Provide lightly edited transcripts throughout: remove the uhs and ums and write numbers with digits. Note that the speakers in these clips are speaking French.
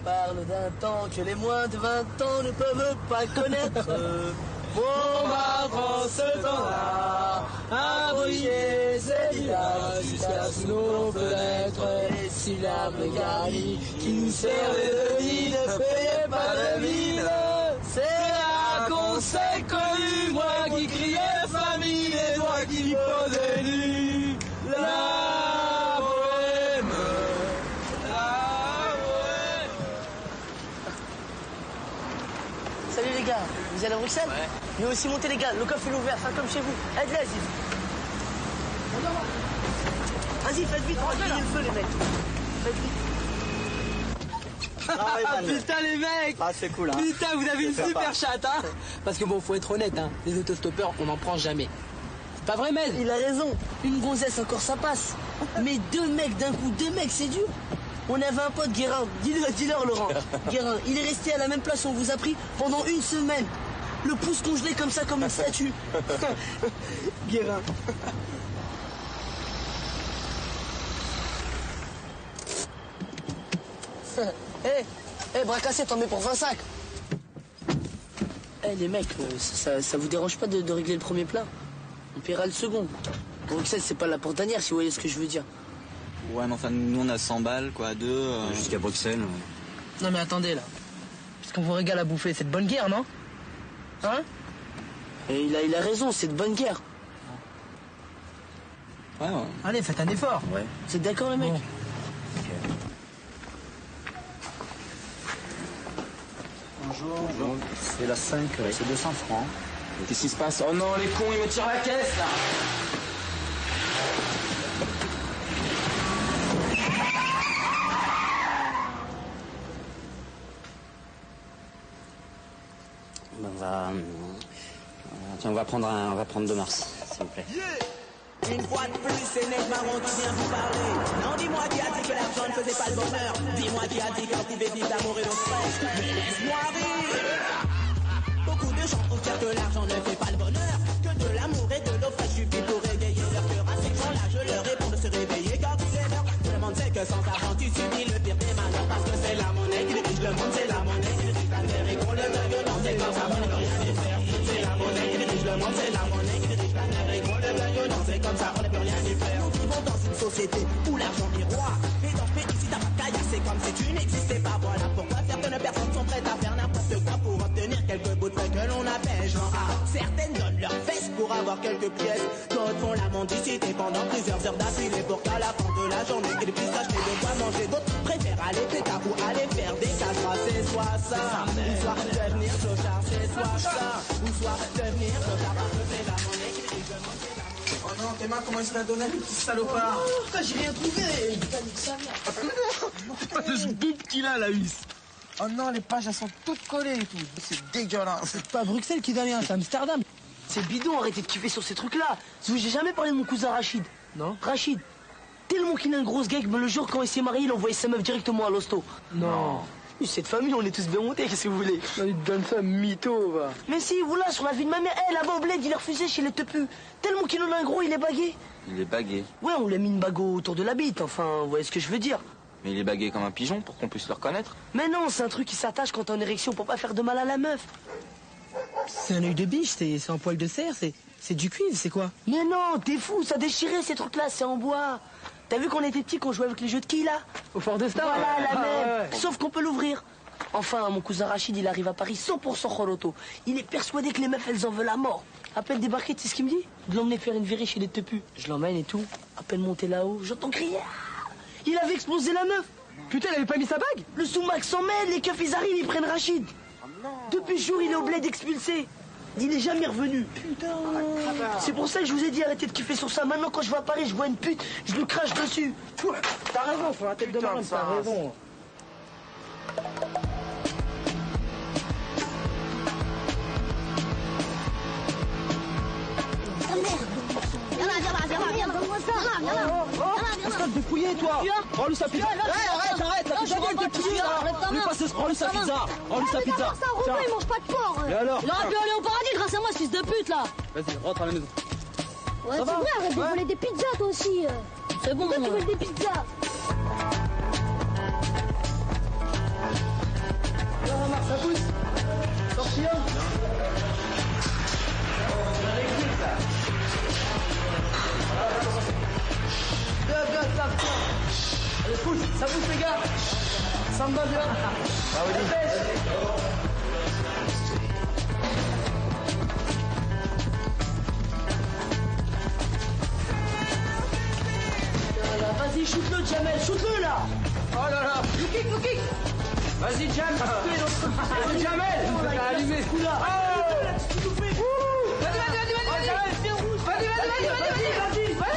parle d'un temps que les moins de 20 ans ne peuvent pas connaître. Mon marrant ce temps-là, à briller ces villages jusqu'à sous nos fenêtres. Les syllabes garnies qui nous servaient de lit ne payaient pas de mine. C'est là qu'on s'est connus, moi qui criais famille et toi qui posais nu. La bohème, la bohème. Salut les gars, vous allez à Bruxelles? Ouais. Nous aussi monter les gars, le coffre est ouvert, enfin comme chez vous. Aide-les Aziz. Vas-y, faites vite, regardez le feu les mecs. Faites vite. Ah putain les mecs! Ah c'est cool hein. Putain vous avez une super chatte hein. Parce que bon faut être honnête hein, les autostoppeurs on n'en prend jamais. C'est pas vrai Mel? Il a raison, une gonzesse encore ça passe. Mais deux mecs d'un coup, deux mecs c'est dur. On avait un pote Guérin, dis-leur Laurent. Guérin, il est resté à la même place où on vous a pris pendant une semaine. Le pouce congelé comme ça comme une statue. Guérin. Hé, bras cassé, t'en mets pour 20 sacs. Les mecs, ça vous dérange pas de régler le premier plat? On paiera le second. Bruxelles, c'est pas la porte d'Anières, si vous voyez ce que je veux dire. Ouais, mais enfin, nous, on a 100 balles, quoi, à deux. Jusqu'à Bruxelles. Ouais. Non, mais attendez, là. Puisqu'on vous régale à bouffer, c'est de bonne guerre, non? Hein? Et il a raison, c'est de bonne guerre. Ouais. Allez, faites un effort. Ouais. Vous êtes d'accord, les mecs? Bon. Bonjour. C'est la 5, c'est 200 francs. Qu'est-ce qui se passe? Oh non, les cons, ils me tirent la caisse, là! Tiens, on va prendre 2 mars, s'il vous plaît. Une fois de plus, c'est Ned Marron qui vient vous parler. Non, dis-moi qui a dit que l'argent ne faisait pas le bonheur. Dis-moi qui a dit qu'on pouvait vivre d'amour et de stress. Mais laisse-moi rire. Beaucoup de gens trouvent que l'argent ne fait pas le bonheur. Que de l'amour et de l'eau fraîche suffit pour réveiller leur cœur. À ces gens-là, je leur réponds de se réveiller car il est l'heure. Tout le monde sait que sans argent, tu subis le pire des malheurs. Parce que c'est la monnaie qui dirige le monde, c'est la monnaie qui dirige la terre. Et qu'on le veuille ou non, c'est comme ça, on ne peut rien y faire. C'est la monnaie qui dirige le monde, c'est la monnaie qui dirige la terre. Et qu'on le veuille ou non, c'est comme ça, on ne peut rien y faire. Nous vivons dans une société où l'argent est roi. Et dans ce pays, si t'as pas de caille, c'est comme si tu n'existais pas. Voilà pourquoi certaines personnes sont prêtes à faire n'importe quoi pour obtenir quelques bouts de frais que l'on appelle genre A. Certaines donnent leurs fesses pour avoir quelques pièces. D'autres font la mendicité pendant plusieurs heures d'affilée pour qu'à la fin de la journée ils puissent acheter de quoi manger. D'autres préfèrent aller pétard ou aller faire des casseroles. C'est soit ça, ou soit devenir clochard. C'est soit ça, ou soit devenir clochard. Parce que c'est la monnaie qui dirige le monde, c'est la monnaie. Oh non, tes mains, comment il se l'a donné, le petit salopard? Oh, putain, j'ai rien trouvé. Le zboub qu'il a, la huisse. Oh non, les pages, elles sont toutes collées et tout. C'est dégueulasse. C'est pas à Bruxelles qui donne rien, c'est Amsterdam. C'est bidon, arrêtez de kiffer sur ces trucs-là. J'ai jamais parlé de mon cousin Rachid. Non? Rachid, tellement qu'il a une grosse gag, mais le jour quand il s'est marié, il envoyait sa meuf directement à l'hosto. Non. Cette famille, on est tous bien montés, qu'est-ce que vous voulez? Il te donne ça, mytho, va. Mais si, voilà, sur la vie de ma mère, là-bas au bled, il a refusé chez les tepus. Tellement qu'il en a un gros, il est bagué. Il est bagué. Ouais, on lui a mis une bague autour de la bite, enfin, vous voyez ce que je veux dire. Mais il est bagué comme un pigeon pour qu'on puisse le reconnaître. Mais non, c'est un truc qui s'attache quand t'es en érection pour pas faire de mal à la meuf. C'est un œil de biche, c'est un poil de cerf, c'est du cuivre, c'est quoi? Mais non, t'es fou, ça déchirait ces trucs-là, c'est en bois. T'as vu qu'on était petits, qu'on jouait avec les jeux de quilles là? Au Fort de Star? Voilà, la même. Ouais. Sauf qu'on peut l'ouvrir. Enfin, mon cousin Rachid, il arrive à Paris 100% Choroto. Il est persuadé que les meufs, elles en veulent à mort. À peine débarqué, tu sais ce qu'il me dit? De l'emmener faire une virée chez les tepus. Je l'emmène et tout. À peine monté là-haut, j'entends crier. Il avait explosé la meuf. Putain, elle avait pas mis sa bague? Le sous-max s'en mêle, les keufs, ils arrivent, ils prennent Rachid. Depuis ce jour, il est au bled expulsé. Il n'est jamais revenu. Putain. C'est pour ça que je vous ai dit arrêtez de kiffer sur ça. Maintenant, quand je vais à Paris, je vois une pute, je lui crache dessus. T'as raison, faut la tête de marine, t'as raison. Stop de fouiller, toi. Rends-lui sa pizza. Arrête, la pizza gueule de piller, là. Lui passe, rends-lui sa pizza. Rends-lui sa pizza. Il mange pas de porc. Et alors? Il aurait pu aller au paradis grâce à moi, ce fils de pute, là. Vas-y, rentre à la maison. Ouais, c'est vrai, arrête de voler des pizzas, toi aussi. C'est bon, hein. toi, tu voles des pizzas. Ça pousse. Tortillon. Bien, tape. Allez, pousse, ça pousse les gars. Ça me va bien. Ah oui. Vas-y, shoot-le, Jamel, shoot-le là. Oh là là. Le kick. Vas-y, Jam. Vas-y, Jamel. T'as allumé. Vas-y.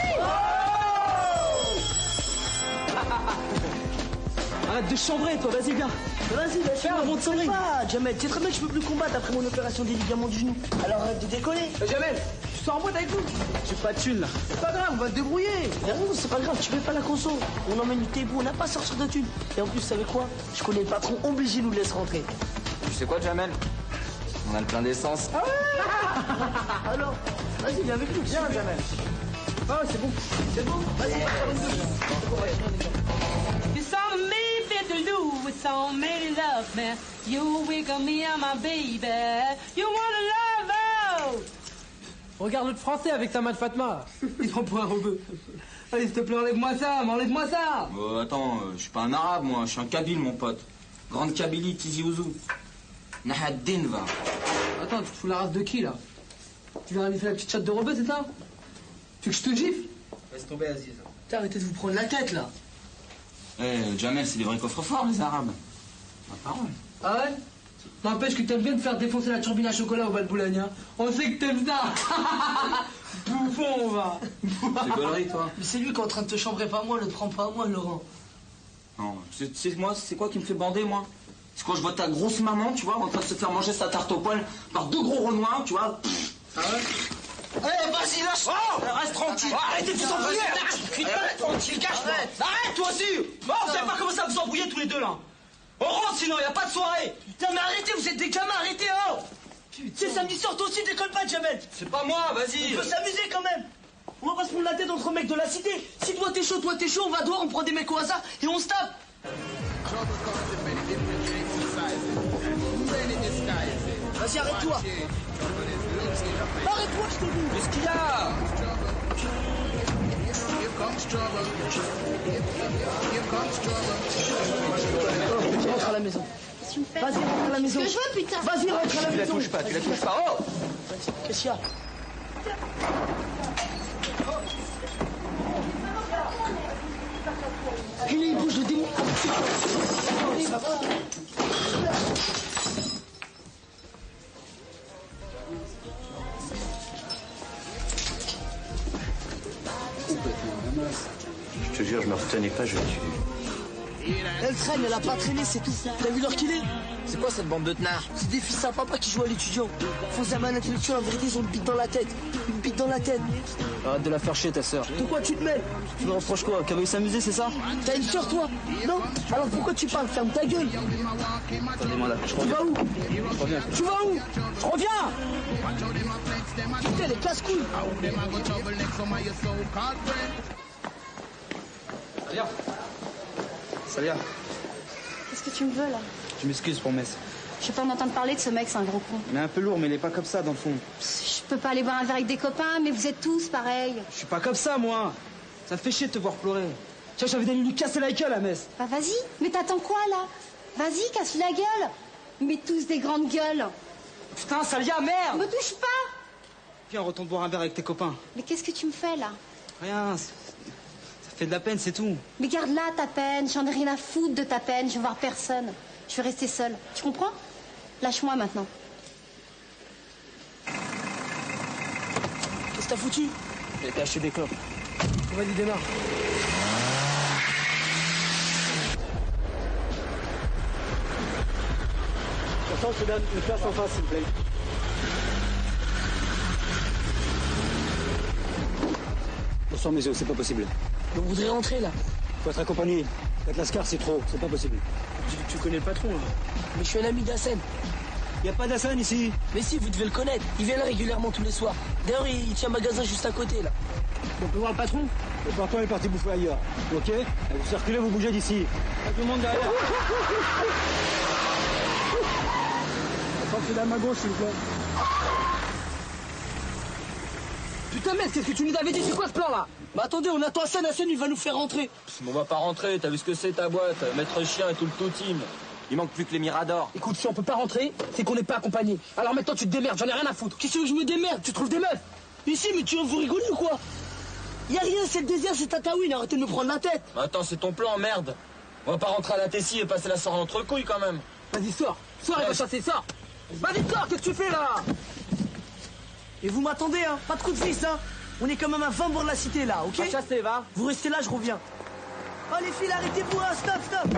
Arrête de chambrer, toi, vas-y, viens. Vas-y, Fais un bon de sonnerie. pas, Jamel. Tu sais très bien que je peux plus combattre après mon opération des ligaments du genou. Alors arrête de décoller. Jamel, tu sors en boîte avec nous. J'ai pas de thune, là. C'est pas grave, on va te débrouiller. Non, c'est pas grave, tu fais pas la conso. On emmène du thé, on n'a pas à sortir de thunes. Et en plus, vous savez quoi? Je connais le patron, obligé de nous laisser rentrer. Tu sais quoi, Jamel? On a le plein d'essence. Alors, vas-y, viens avec nous. Viens, Jamel. Ah, c'est bon. C'est bon? Vas-y, It's on me, fit to lose. It's on me to love me. You wiggle me, I'm my baby. You wanna love, oh! Regarde l'autre français avec sa main de Fatma. Il prend pour un rebeu. Allez, s'il te plaît, enlève-moi ça, enlève-moi ça. Attends, je suis pas un arabe, moi. Je suis un kabyle, mon pote. Grande Kabylie, Tizi Ouzou. Nahaddin, va. Attends, tu te fous la race de qui, là? Tu viens lui faire la petite chatte de rebeu, c'est ça? Tu veux que je te gifle? Laisse tomber, Aziz. Putain, arrêtez de vous prendre la tête, là. Jamel, c'est des vrais coffres-forts, les arabes. Ma parole. Ah ouais? N'empêche que t'aimes bien de faire défoncer la turbine à chocolat au bal Boulogne, hein. On sait que t'aimes ça. Bouffon, va. C'est gaulerie, toi. Mais c'est lui qui est en train de te chambrer, pas moi, le prends pas moi, Laurent. Non, c'est moi, c'est quoi qui me fait bander, moi? C'est quand je vois ta grosse maman, tu vois, en train de se faire manger sa tarte au poil par deux gros renois, tu vois. Ah ouais? Allez, vas-y, lâche. Oh, reste tranquille. Arrêtez de vous embrouiller. Arrête, tranquille, cache-toi. Arrête, toi aussi. Bon, vous savez pas comment ça vous embrouiller tous les deux, là. On rentre, sinon, y a pas de soirée. Putain, mais arrêtez, vous êtes des gamins, arrêtez, oh. C'est samedi soir, toi aussi, décolle pas, Jamel. C'est pas moi, vas-y. On peut s'amuser quand même. On va pas se prendre la tête entre mecs de la cité. Si toi t'es chaud, on va dehors, on prend des mecs au hasard et on se tape. Vas-y, arrête-toi. Arrête-toi, je te dis. Qu'est-ce qu'il y a? Rentre à la maison. Qu'est-ce que tu me fais? Vas-y, rentre à la maison. Que je veux, putain. Vas-y, rentre à la Tu la maison. touches pas, tu la touches pas. Oh! Qu'est-ce qu'il y a? Il bouge le démon. Je te jure, je me retenais pas, je l'ai tué. Elle traîne, elle a pas traîné, c'est tout. T'as vu l'heure qu'il est? C'est quoi cette bande de tenards? C'est des fils à papa qui jouent à l'étudiant. Faux amas intellectuels, en vérité, ils ont une bite dans la tête. Une bite dans la tête. Arrête de la faire chier, ta sœur. De quoi tu te mêles? Tu me reproches quoi? Qu'elle veuille s'amuser, c'est ça? T'as une sœur, toi? Non? Alors pourquoi tu parles? Ferme ta gueule. Attendez-moi là, je Tu reviens. vas où? Je reviens. Tu vas où? Je reviens! Putain, les casse-couilles. Salia, Qu'est-ce que tu me veux, là? je m'excuse pour Metz. Je peux pas m'entendre parler de ce mec, c'est un gros con. Il est un peu lourd, mais il est pas comme ça, dans le fond. Je peux pas aller boire un verre avec des copains, mais vous êtes tous pareils. Je suis pas comme ça, moi. Ça me fait chier de te voir pleurer. Tiens, j'avais d'aller lui casser la gueule à Metz. Bah vas-y, mais t'attends quoi, là? Vas-y, casse-lui la gueule. Mais tous des grandes gueules. Putain, Salia, merde! Me touche pas. Viens, on retourne boire un verre avec tes copains. Mais qu'est-ce que tu me fais, là? Rien, ça fait de la peine, c'est tout. Mais garde-la, ta peine. J'en ai rien à foutre de ta peine. Je vais voir personne. Je vais rester seule. Tu comprends? Lâche-moi maintenant. Qu'est-ce que t'as foutu? J'ai été acheter des clopes. Vas-y, démarre. Attends, je te donne une place en face, s'il te plaît. Bonsoir, mes yeux, c'est pas possible. On voudrait rentrer, là. Faut être accompagné. Être lascar, c'est trop, c'est pas possible. Tu connais le patron, là? Mais je suis un ami d'Hassan. Y a pas d'Hassan ici. Mais si, vous devez le connaître. Il vient là régulièrement tous les soirs. D'ailleurs, il tient un magasin juste à côté, là. On peut voir le patron? Le patron est parti bouffer ailleurs. Ok? Vous circulez, vous bougez d'ici. Tout le monde derrière. C'est la main gauche, s'il vous plaît. Putain mec, qu'est-ce que tu nous avais dit? C'est quoi ce plan là? Bah attendez, on attend Hassan, il va nous faire rentrer. On va pas rentrer, t'as vu ce que c'est ta boîte? Maître chien et tout le tout-team. Il manque plus que les miradors. Écoute, si on peut pas rentrer, c'est qu'on n'est pas accompagné. Alors maintenant tu te démerdes, j'en ai rien à foutre. Qu'est-ce que je me démerde? Tu trouves des meufs? Ici, mais tu vous rigolez ou quoi? Y'a rien, c'est le désert, c'est Tataouine, arrêtez de me prendre la tête. Attends, c'est ton plan, merde. On va pas rentrer à la Tessie et passer la soirée entre couilles quand même. Vas-y, sors. Sors et va chasser, sors. Vas-y, sors, qu'est-ce que tu fais là? Et vous m'attendez, hein? Pas de coup de fils, hein? On est quand même à 20 bords de la cité là, ok? Va chasser, va. Vous restez là, je reviens. Oh les filles, arrêtez-vous, hein, stop, stop.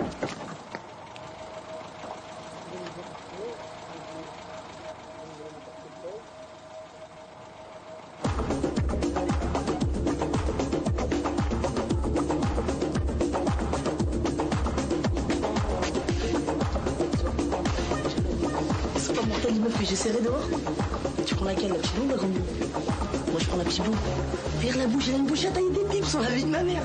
C'est pas mortel, meuf, que j'ai serré dehors. Tu prends laquelle, la petite boue ou la grande boue? Moi je prends la petite boue. Regarde la bouche, elle a une bouche à tailler des pipes sur la vie de ma mère.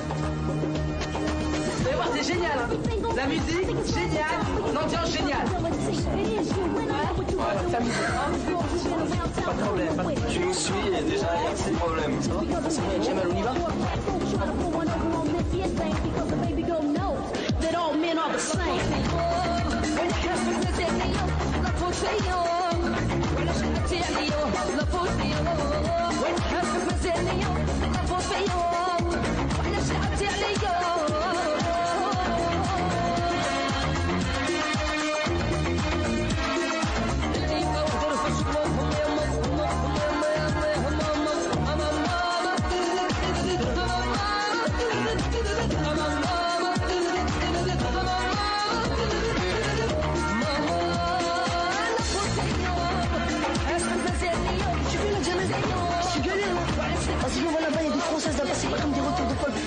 Vous allez voir, c'est génial, hein. La musique, génial. L'ambiance, géniale. Ouais, ça pas de problème, pas de problème. Tu nous suis et déjà, il y a ces problèmes. C'est vrai, Jamal, on y va?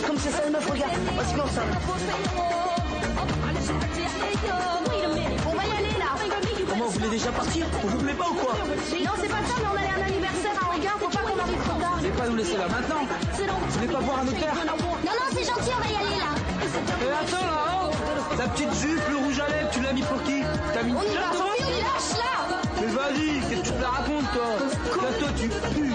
Comme c'est ça, les meufs, regarde. Vas-y, viens, ça. On va y aller là. Comment, vous voulez déjà partir? On vous plaît pas ou quoi? Non, c'est pas ça, mais on allait à un anniversaire à Anguin, faut pas qu'on arrive trop tard. Vous voulez pas nous laisser là maintenant? Vous voulez pas boire un éclair? Non, non, c'est gentil, on va y aller là. Et attends là, oh. Ta petite jupe, le rouge à lèvres, tu l'as mis pour qui? T'as mis une On y va, fleur, toi? on lâche là. Mais vas-y, qu'est-ce que tu te la racontes toi? Là, toi tu pues.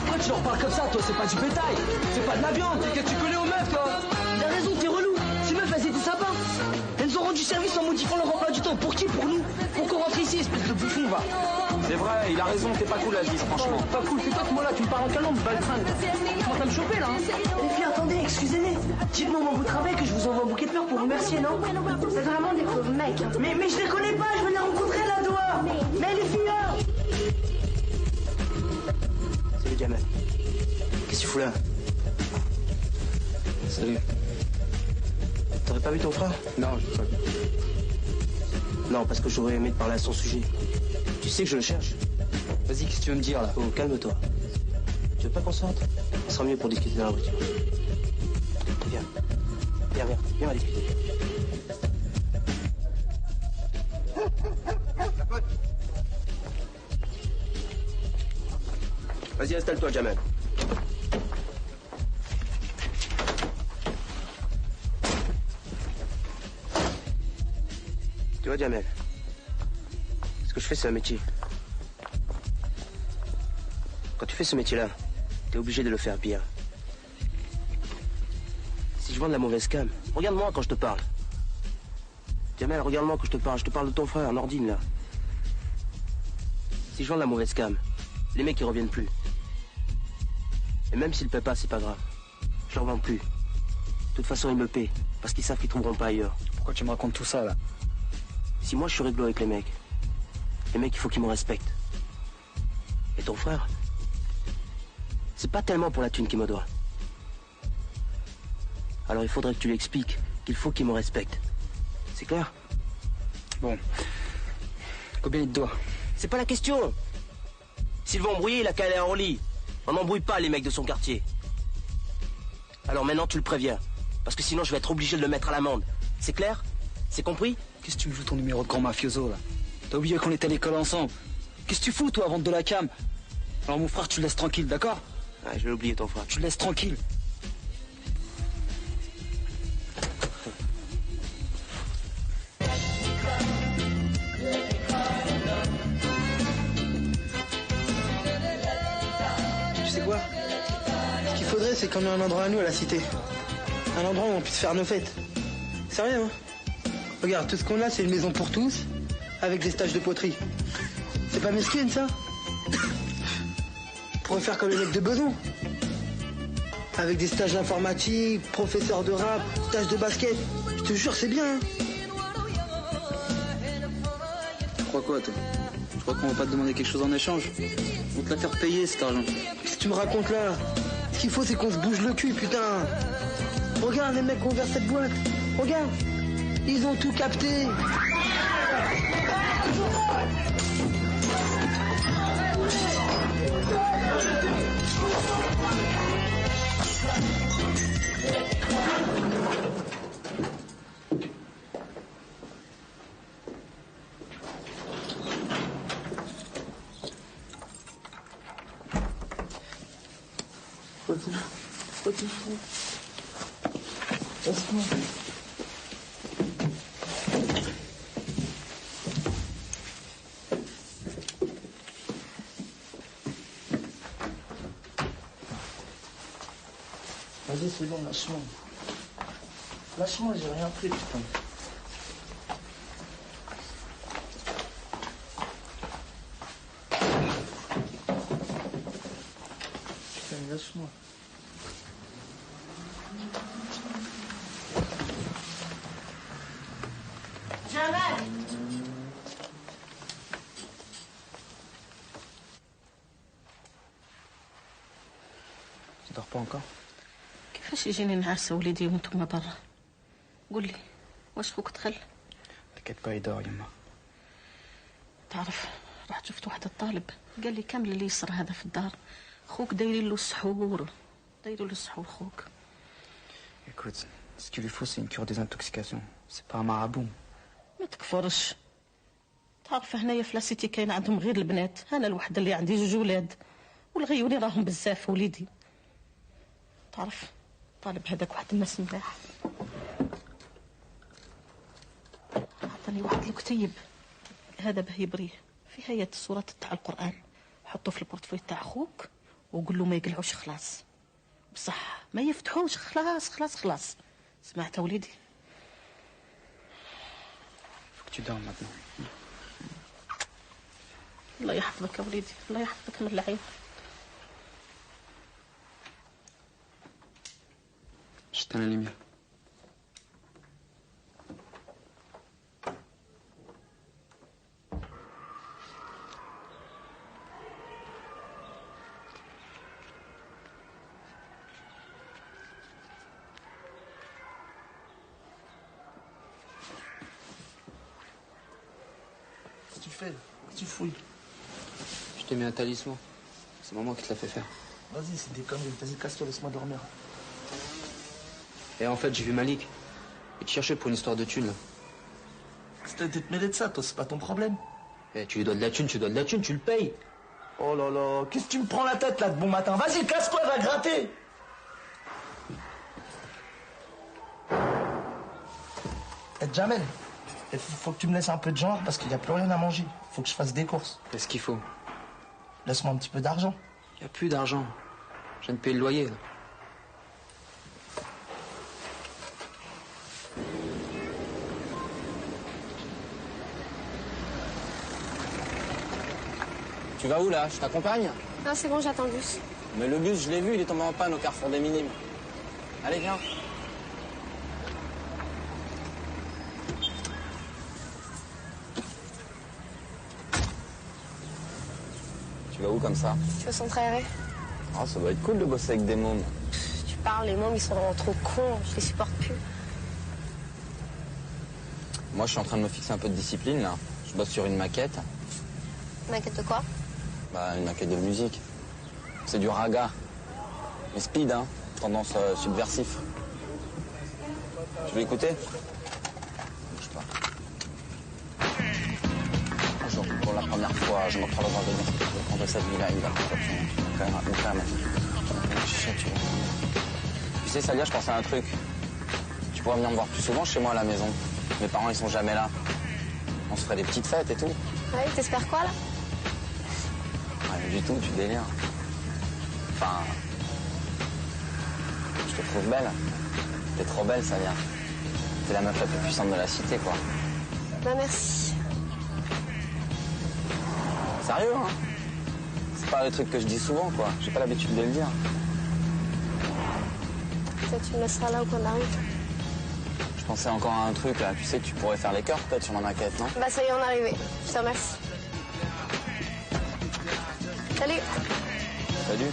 Pourquoi tu leur parles comme ça toi? C'est pas du bétail, c'est pas de la viande, qu'est-ce que tu connais aux meufs toi? T'as raison, t'es relou. Ces meufs, elles étaient sympas. Elles nous ont rendu service en modifiant leur emploi du temps. Pour qui? Pour nous? Pour qu'on rentre ici, espèce de bouffon, va. C'est vrai, il a raison, t'es pas cool Aziz, franchement. Pas cool, c'est quoi ce mot-là? Tu me parles en canon, baltringue. Tu commences à me choper là, hein? Les filles, attendez, excusez-les. Dites-moi où vous travaillez que je vous envoie un bouquet de fleurs pour vous remercier, non? C'est vraiment des pauvres mecs. Hein. Mais je les connais pas, je vais les rencontrer là dehors. Mais les filles, hein. Salut, Jamal. Qu'est-ce que tu fous là? Salut. T'aurais pas vu ton frère? Non, je sais pas. Non, parce que j'aurais aimé te parler à son sujet. Tu sais que je le cherche. Vas-y, qu'est-ce que tu veux me dire là? Oh, calme-toi. Tu veux pas qu'on sorte? Ce sera mieux pour discuter dans la voiture. Viens. Viens, on va discuter. Vas-y, installe-toi, Jamal. Tu vois, Jamel, ce que je fais, c'est un métier. Quand tu fais ce métier-là, t'es obligé de le faire bien. Si je vends de la mauvaise cam, regarde-moi quand je te parle. Jamel, regarde-moi quand je te parle de ton frère, Nordine, là. Si je vends de la mauvaise cam, les mecs, ils reviennent plus. Et même s'ils ne paient pas, c'est pas grave. Je leur vends plus. De toute façon, ils me paient, parce qu'ils savent qu'ils trouveront pas ailleurs. Pourquoi tu me racontes tout ça là? Si moi je suis réglo avec les mecs, il faut qu'ils me respectent. Et ton frère, c'est pas tellement pour la thune qu'il me doit. Alors il faudrait que tu lui expliques qu'il faut qu'il me respecte. C'est clair? Bon. Combien il te doit? C'est pas la question. S'ils vont embrouiller, il a qu'à aller en lit. On n'embrouille pas les mecs de son quartier. Alors maintenant tu le préviens. Parce que sinon je vais être obligé de le mettre à l'amende. C'est clair? C'est compris? Qu'est-ce que tu me joues ton numéro de grand mafioso là? T'as oublié qu'on était à l'école ensemble? Qu'est-ce que tu fous toi à vendre de la cam? Alors mon frère tu le laisses tranquille, d'accord? Ouais, je vais oublier ton frère. Tu le laisses tranquille. voudrais, c'est qu'on ait un endroit à nous à la cité. Un endroit où on puisse faire nos fêtes. Sérieux, hein? Regarde, tout ce qu'on a, c'est une maison pour tous, avec des stages de poterie. C'est pas mesquine, ça? On pourrait faire comme les mecs de Beson. Avec des stages d'informatique, professeurs de rap, stages de basket. Je te jure, c'est bien, hein? Tu crois quoi, toi? Tu crois qu'on va pas te demander quelque chose en échange? On te la faire payer, cet argent. Qu'est-ce que tu me racontes, là? Ce qu'il faut, c'est qu'on se bouge le cul, putain. Regarde les mecs qui ont ouvert cette boîte. Regarde. Ils ont tout capté. Vas-y, c'est bon, lâche-moi. Lâche-moi, j'ai rien pris, putain. Putain, lâche-moi. Jamal! Tu dors pas encore? كيفاش يجيني نعس وليدي وانتم برا؟ قول لي واش خوك دخل؟ T'inquiète pas, il dort, Yama. تعرف رحت شفت واحد الطالب قال لي كامل اللي يصرى هذا في الدار خوك دايرين له السحور دايرين له السحور خوك. Écoute, ce qu'il lui faut, c'est une cure des intoxications. C'est pas un marabout. ما تكفرش. تعرف هنايا في لاسيتي كاين عندهم غير البنات، انا الوحده اللي عندي جوج ولاد والغيوني راهم بزاف وليدي. تعرف طالب هذاك واحد الناس ملاح عطاني واحد الكتيب هذا باه يبريه فيه آيات السورات تاع القرآن حطه في البورتفوي تاع خوك وقول له ما يقلعوش خلاص بصح ما يفتحوش خلاص خلاص خلاص سمعت وليدي. Faut que tu dormes maintenant. الله يحفظك يا وليدي الله يحفظك من العين. J'éteins la lumière. Qu'est-ce que tu fais? Qu'est-ce que tu fouilles? Je t'ai mis un talisman. C'est maman qui te l'a fait faire. Vas-y, c'est des conneries. Vas-y, casse-toi, laisse-moi dormir. Et en fait, j'ai vu Malik. Il te cherchait pour une histoire de thunes, là. C'était de te mêler de ça, toi, c'est pas ton problème. Eh, tu lui dois de la thune, tu le payes. Oh là là, qu'est-ce que tu me prends la tête, là, de bon matin? Vas-y, casse-toi, va gratter. Eh, Jamel, il faut que tu me laisses un peu de genre, parce qu'il n'y a plus rien à manger. Faut que je fasse des courses. Qu'est-ce qu'il faut? Laisse-moi un petit peu d'argent. Il n'y a plus d'argent. Je viens de payer le loyer, là. Tu vas où là? Je t'accompagne? Non, c'est bon, j'attends le bus. Mais le bus, je l'ai vu, il est tombé en panne au carrefour des Minimes. Allez, viens. Tu vas où comme ça? Tu veux s'entraîner? Oh, ça doit être cool de bosser avec des mômes. Tu parles, les mômes, ils sont vraiment trop cons. Je les supporte plus. Moi, je suis en train de me fixer un peu de discipline là. Je bosse sur une maquette. M'inquiète de quoi? Bah, une maquette de musique. C'est du raga. Mais speed, hein. Tendance subversif. Tu veux écouter? Bouge pas. Un jour, pour la première fois, je me crois dans un délire. Je vais prendre cette vie-là, il va faire Tu sais, Salia, je pensais à un truc. Tu pourrais venir me voir plus souvent chez moi à la maison. Mes parents, ils sont jamais là. On se ferait des petites fêtes et tout. Ouais, t'espères quoi, là? Rien du tout, tu délires. Enfin... je te trouve belle. T'es trop belle, Salia. T'es la meuf la plus puissante de la cité, quoi. Bah merci. Sérieux, hein? C'est pas le truc que je dis souvent, quoi. J'ai pas l'habitude de le dire. Ça, tu me laisseras là au coin de la route. Je pensais encore à un truc, là. Tu sais que tu pourrais faire les chœurs, peut-être, sur ma maquette, non? Bah ça y est, on est arrivé. Je te remercie. Salut. Salut.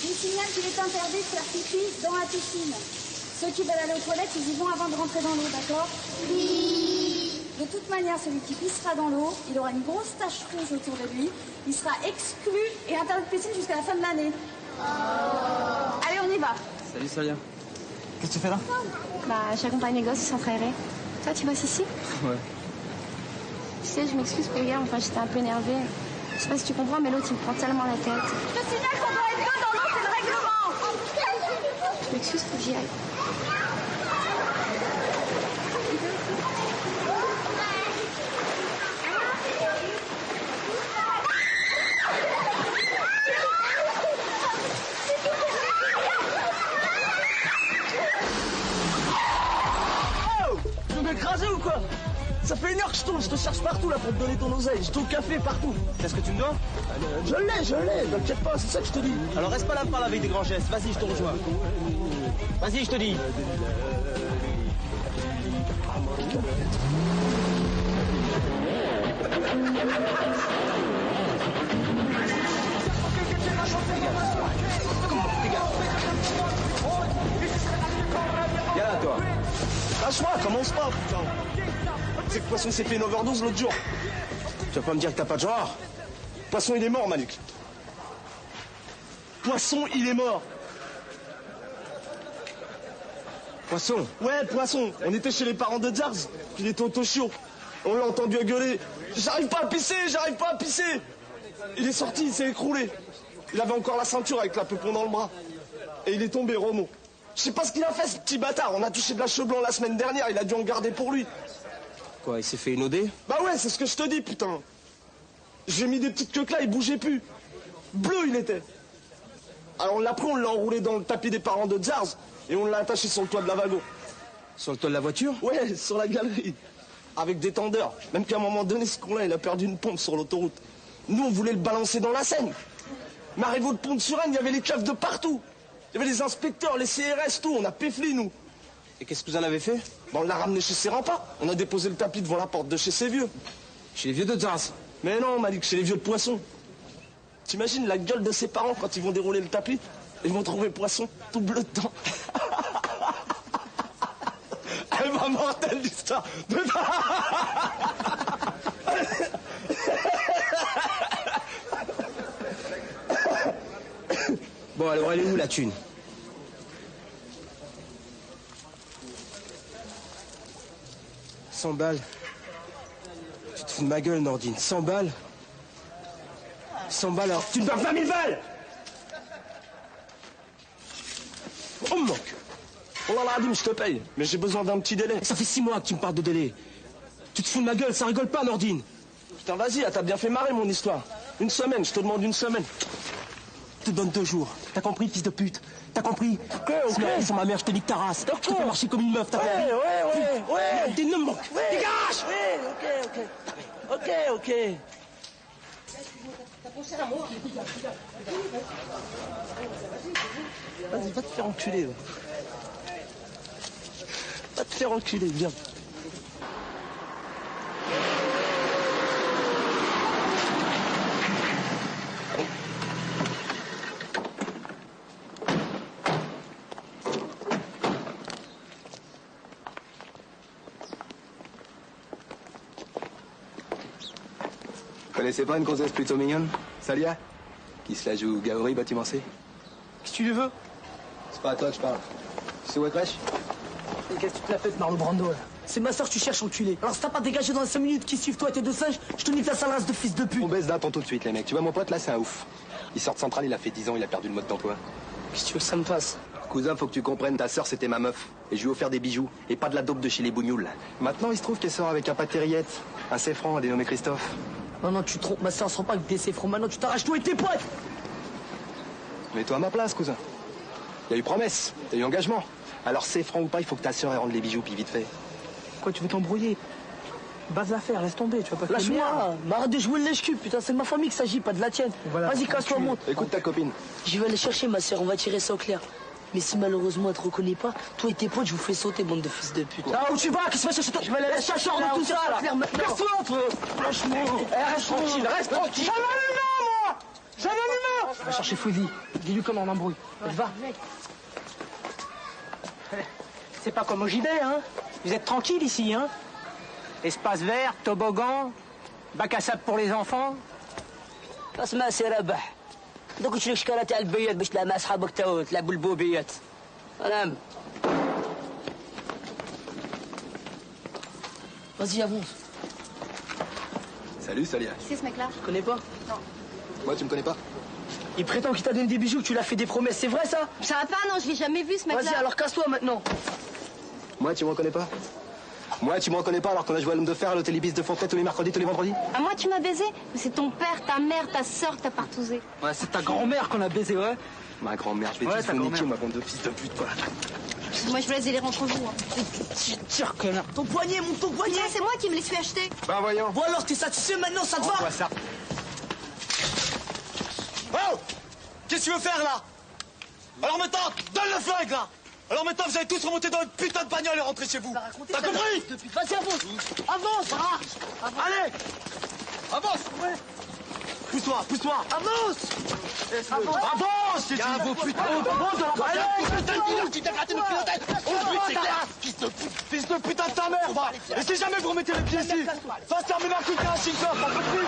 Je vous signale qu'il est interdit de faire pipi dans la piscine. Ceux qui veulent aller aux toilettes, ils y vont avant de rentrer dans l'eau, d'accord? Oui. De toute manière, celui qui pissera dans l'eau, il aura une grosse tache rouge autour de lui. Il sera exclu et interdit de piscine jusqu'à la fin de l'année. Allez, on y va. Salut Salia. Qu'est-ce que tu fais là? Bah j'accompagne les gosses, ils sont frères. Toi, tu bosses ici? Ouais. Tu sais, je m'excuse pour hier, enfin j'étais un peu énervée. Je sais pas si tu comprends, mais l'autre il me prend tellement la tête. Je te signale qu'on doit être deux dans l'eau, c'est le règlement. Je m'excuse, faut que j'y aille. Tu veux m'écraser ou quoi? Ça fait 1 heure que je tourne, je te cherche partout là pour te donner ton oseille. Je au café partout. Qu'est-ce que tu me dois? Je l'ai, t'inquiète pas, c'est ça que je te dis. Alors reste pas là par la veille des grands gestes, vas-y, je te rejoins. Vas-y, je te dis. Viens là, toi. Lâche-moi, commence pas, putain. C'est que Poisson s'est fait une overdose l'autre jour. Tu vas pas me dire que t'as pas de genre? Poisson, il est mort, Malik. Poisson, il est mort. Poisson? Ouais, Poisson. On était chez les parents de Jars, puis il était au Toshio. On l'a entendu gueuler. J'arrive pas à pisser, j'arrive pas à pisser. Il est sorti, il s'est écroulé. Il avait encore la ceinture avec la peupon dans le bras. Et il est tombé, Romo. Je sais pas ce qu'il a fait, ce petit bâtard. On a touché de la cheveux blanc la semaine dernière, il a dû en garder pour lui. Quoi, il s'est fait une OD? Bah ouais, c'est ce que je te dis, putain. J'ai mis des petites queues là, il bougeait plus. Bleu, il était. Alors on l'a pris, on l'a enroulé dans le tapis des parents de Jars et on l'a attaché sur le toit de la wagon. Sur le toit de la voiture? Ouais, sur la galerie. Avec des tendeurs. Même qu'à un moment donné, ce con-là, il a perdu une pompe sur l'autoroute. Nous, on voulait le balancer dans la Seine. Mais arrivé au pont de Suresnes, il y avait les keufs de partout. Il y avait les inspecteurs, les CRS, tout. On a péfli, nous. Et qu'est-ce que vous en avez fait? On l'a ramené chez ses remparts. On a déposé le tapis devant la porte de chez ses vieux. Chez les vieux de Jars? Mais non, Malik, chez les vieux de Poisson. T'imagines la gueule de ses parents quand ils vont dérouler le tapis? Ils vont trouver Poisson tout bleu dedans. Elle va mortelle l'histoire. Bon, alors elle est où la thune? 100 balles. Tu te fous de ma gueule, Nordine. 100 balles? 100 balles, alors tu me donnes 20 000 balles! On me manque. Oh là là, Adim, je te paye. Mais j'ai besoin d'un petit délai. Ça fait 6 mois que tu me parles de délai. Tu te fous de ma gueule, ça rigole pas, Nordine. Putain, vas-y, t'as bien fait marrer mon histoire. 1 semaine, je te demande 1 semaine. Je te donne 2 jours. T'as compris, fils de pute? T'as compris? Ok. Sinon, sur ma mère, je te nique ta race. Tu peux marcher comme une meuf, t'as compris? Ouais. T'es ne manque. Dégage! Ok. Vas-y, va te faire enculer. Va. Va te faire enculer, viens. Connaissez pas une grossesse plutôt mignonne, Salia? Qui se la joue Gaori, bâtiment C? Qu'est-ce que tu lui veux? C'est pas à toi que je parle. Tu sais où est crèche? Et qu'est-ce que tu te la fais, Marlon Brando, là? C'est ma soeur que tu cherches, enculé. Alors si t'as pas dégagé dans les 5 minutes qui suivent toi et tes 2 singes, je te nique la sale race de fils de pute. On baisse d'un ton tout de suite, les mecs. Tu vois, mon pote, là, c'est un ouf. Il sort de Centrale, il a fait 10 ans, il a perdu le mode d'emploi. Qu'est-ce que tu veux que ça me fasse? Cousin, faut que tu comprennes, ta sœur c'était ma meuf. Et je lui ai offert des bijoux. Et pas de la dope de chez les bougnoules. Maintenant, il se trouve qu'elle sort avec un patériette. Un séfran, dénommé Christophe. Non, non, tu te trompes. Ma sœur sort pas avec des séfrons. Maintenant, tu t'arraches toi et tes potes. Mets-toi à ma place, cousin. Il y a eu promesse, il y a eu engagement. Alors, séfran ou pas, il faut que ta sœur elle rende les bijoux, puis vite fait. Quoi, tu veux t'embrouiller? Base l'affaire, laisse tomber, tu vas pas faire. Lâche-moi. Arrête de jouer le lèche-cul, putain, c'est de ma famille qu'il s'agit, pas de la tienne. Voilà, vas-y, casse-toi, monte. Écoute ta copine. Je vais aller chercher ma sœur, on va tirer ça au clair. Mais si malheureusement elle te reconnaît pas, toi et tes potes, je vous fais sauter, bande de fils de pute. Ah, où tu vas? Qu'est-ce que tu vas chercher? Je vais aller la chercher de tout ça, là. Casse-toi, franchement. Reste tranquille, reste tranquille. J'en ai un humain, moi. J'en ai un humain. Va chercher Fouzi. Dis-lui comment on embrouille. Va. C'est pas comme au JB, hein. Vous êtes tranquille ici, hein. Espace vert, toboggan, bac à sable pour les enfants. اسمع سي ربح دوك قلت لك شكاره تاع البيات باش تلعب مع صحابك تاو تلعبوا البوبيات نعم Vas-y, avance. Salut, Salia. Qui c'est ce mec-là? Tu connais pas? Non. Moi, tu me connais pas? Il prétend qu'il t'a donné des bijoux, que tu l'as fait des promesses, c'est vrai ça? Ça va pas, non, je l'ai jamais vu ce mec-là. Vas-y, alors casse-toi maintenant. Moi, tu me reconnais pas? Moi, tu me reconnais pas alors qu'on a joué à l'homme de fer à l'hôtel Ibis de Fontenay tous les mercredis, tous les vendredis? Ah, moi, tu m'as baisé? Mais c'est ton père, ta mère, ta sœur que t'as partousé. Ouais, c'est ta grand-mère qu'on a baisé, ouais. Ma grand-mère, je vais tous vous niquer, ma bande de fils de pute, quoi. Moi, je vous laisse aller entre vous. Hein. Tire, connard. Ton poignet, mon ton poignet. C'est moi qui me l'ai fait acheter. Bah, voyons. Bon alors, t'es satisfait maintenant, ça te va? Quoi, ça? Oh! Qu'est-ce que tu veux faire, là? Alors maintenant, donne le flingue, là! Alors maintenant, vous allez tous remonter dans une putain de bagnole et rentrer chez vous. T'as compris? Vas-y, avance. Avance. Allez! Avance! Ouais. Pousse-toi, pousse-toi! Avance. Avance! C'est un beau putain de Allez! Tu t'es gratté le pilotage! C'est clair! Fils de putain de ta mère, va! Et si jamais vous remettez les pieds ici, va se terminer un coup de Kalachnikov, t'as compris?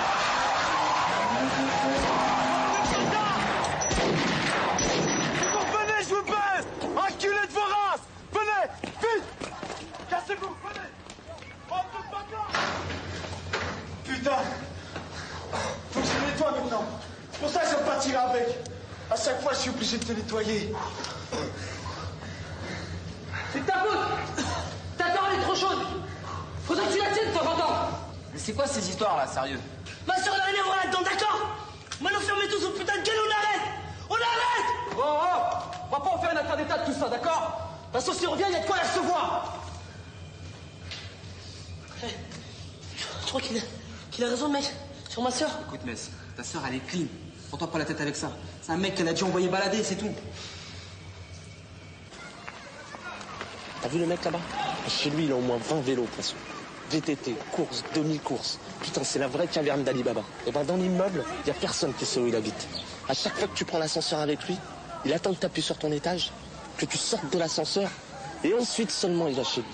Venez, je vous baise! Enculé de vos races! Venez! Vite! Cassez-vous! Venez! Putain! Faut que je me nettoie maintenant. C'est pour ça que je vais pas tirer avec. À chaque fois, je suis obligé de te nettoyer. C'est ta faute. Ta parole est trop chaude. Faudrait que tu la tiennes de temps en temps. Mais c'est quoi ces histoires là, sérieux? Ma soeur n'a rien à voir là-dedans, d'accord? Maintenant, fermez tous vos putains de gueule, on arrête! On arrête! Oh! On va pas en faire un affaire d'état de tout ça, d'accord? De toute façon, si on revient, il y a de quoi la recevoir. Je crois qu'il a raison, mec. Sur ma soeur. Écoute, Mess, ta sœur elle est clean. Prends-toi pas la tête avec ça. C'est un mec qu'elle a dû envoyer balader, c'est tout. T'as vu le mec là-bas? Chez lui, il a au moins 20 vélos, de toute façon. VTT, course, demi-course. Putain, c'est la vraie caverne d'Ali Baba. Et ben dans l'immeuble, il y a personne qui sait où il habite. À chaque fois que tu prends l'ascenseur avec lui, il attend que tu appuies sur ton étage, que tu sortes de l'ascenseur, et ensuite seulement il va chez lui.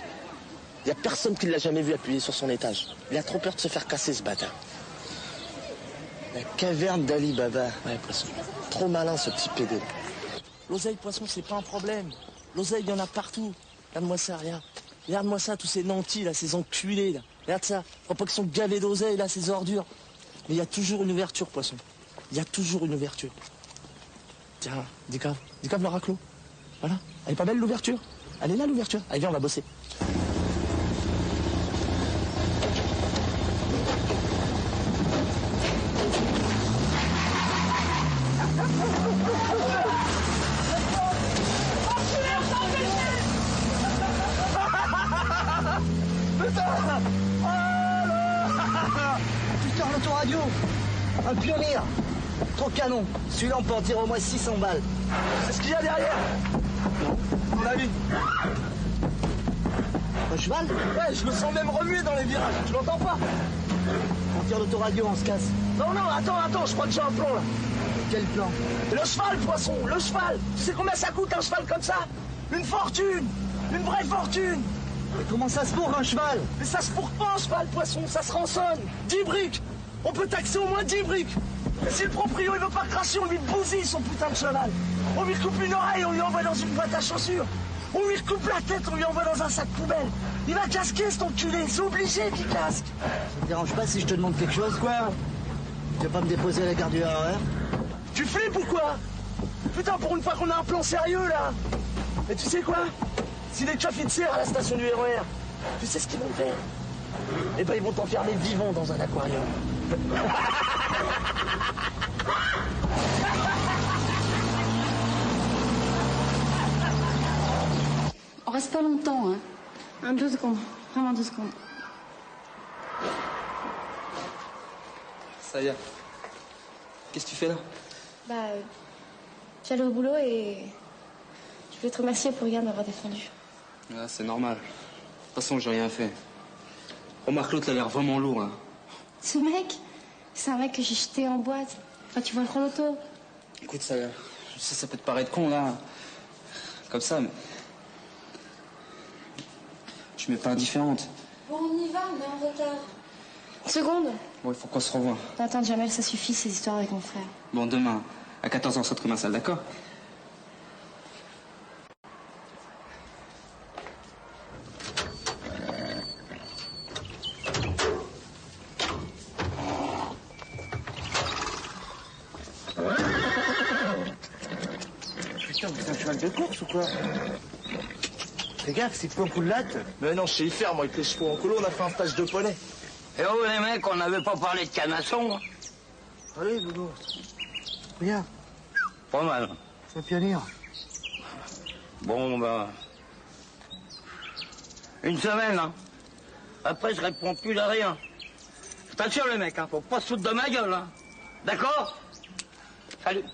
Il y a personne qui l'a jamais vu appuyer sur son étage. Il a trop peur de se faire casser, ce bâtard. La caverne d'Ali Baba. Ouais, poisson. Trop malin, ce petit pédé. L'oseille, poisson, c'est pas un problème. L'oseille, il y en a partout. Regarde-moi ça, regarde. Regarde-moi ça, tous ces nantis, là, ces enculés, là. Regarde ça. Je crois pas qu'ils sont gavés d'oseille, là, ces ordures. Mais il y a toujours une ouverture, poisson. Il y a toujours une ouverture. Tiens, décave le raclot. Voilà. Elle est pas belle, l'ouverture? Elle est là, l'ouverture. Allez, viens, on va bosser. Putain, l'autoradio. Un pionnier. Trop canon. Celui-là, on peut en tirer au moins 600 balles. C'est ce qu'il y a derrière? Non. On a vu. Un cheval? Ouais, je me sens même remuer dans les virages. Tu l'entends pas? On tire l'autoradio, on se casse. Non, attends, je crois que j'ai un plan, là. Quel plan? Le cheval, poisson, le cheval. Tu sais combien ça coûte, un cheval comme ça? Une fortune. Une vraie fortune. Mais comment ça se fourre, un cheval? Mais ça se fourre pas, un cheval, poisson, ça se rançonne. 10 briques. On peut taxer au moins 10 briques. Et si le proprio, il veut pas cracher, on lui bousille son putain de cheval. On lui coupe une oreille, on lui envoie dans une boîte à chaussures. On lui coupe la tête, on lui envoie dans un sac poubelle. Il va casquer, cet enculé, c'est obligé qu'il casque. Ça te dérange pas si je te demande quelque chose, quoi? Tu veux pas me déposer à la gare du RER? Tu flippes ou quoi? Putain, pour une fois qu'on a un plan sérieux, là. Mais tu sais quoi? Si les keufs ils te serrent à la station du RER, tu sais ce qu'ils vont faire? Eh ben ils vont t'enfermer vivant dans un aquarium. On reste pas longtemps, hein. 2 secondes. Vraiment 2 secondes. Ça y est. Qu'est-ce que tu fais là? Bah, j'allais au boulot et je voulais te remercier pour Yann m'avoir défendu. Ah, c'est normal. De toute façon, j'ai rien fait. Remarque, l'autre, il a l'air vraiment lourd, là. Ce mec, c'est un mec que j'ai jeté en boîte. Enfin, tu vois le chronoto. Écoute, ça, je sais, ça peut te paraître con, là. Comme ça, mais... Je m'es pas indifférente. Bon, on y va, on est en retard. 1 seconde. Bon, il faut qu'on se revoie. Attends, Jamel, ça suffit, ces histoires avec mon frère. Bon, demain, à 14h, saute comme un salle, d'accord? Putain, vous êtes un cheval de course ou quoi? Fais gaffe, c'est pas un coup de latte. Mais non, je sais y faire, moi, avec les chevaux en colo, on a fait un stage de poney. Et oh les mecs, on n'avait pas parlé de canasson. Allez, Loulou. Regarde, Pas mal. c'est un pionnier. Bon, bah... 1 semaine, hein. Après, je réponds plus à rien. Attention, les mecs, hein, faut pas se foutre de ma gueule, hein. D'accord? Salut.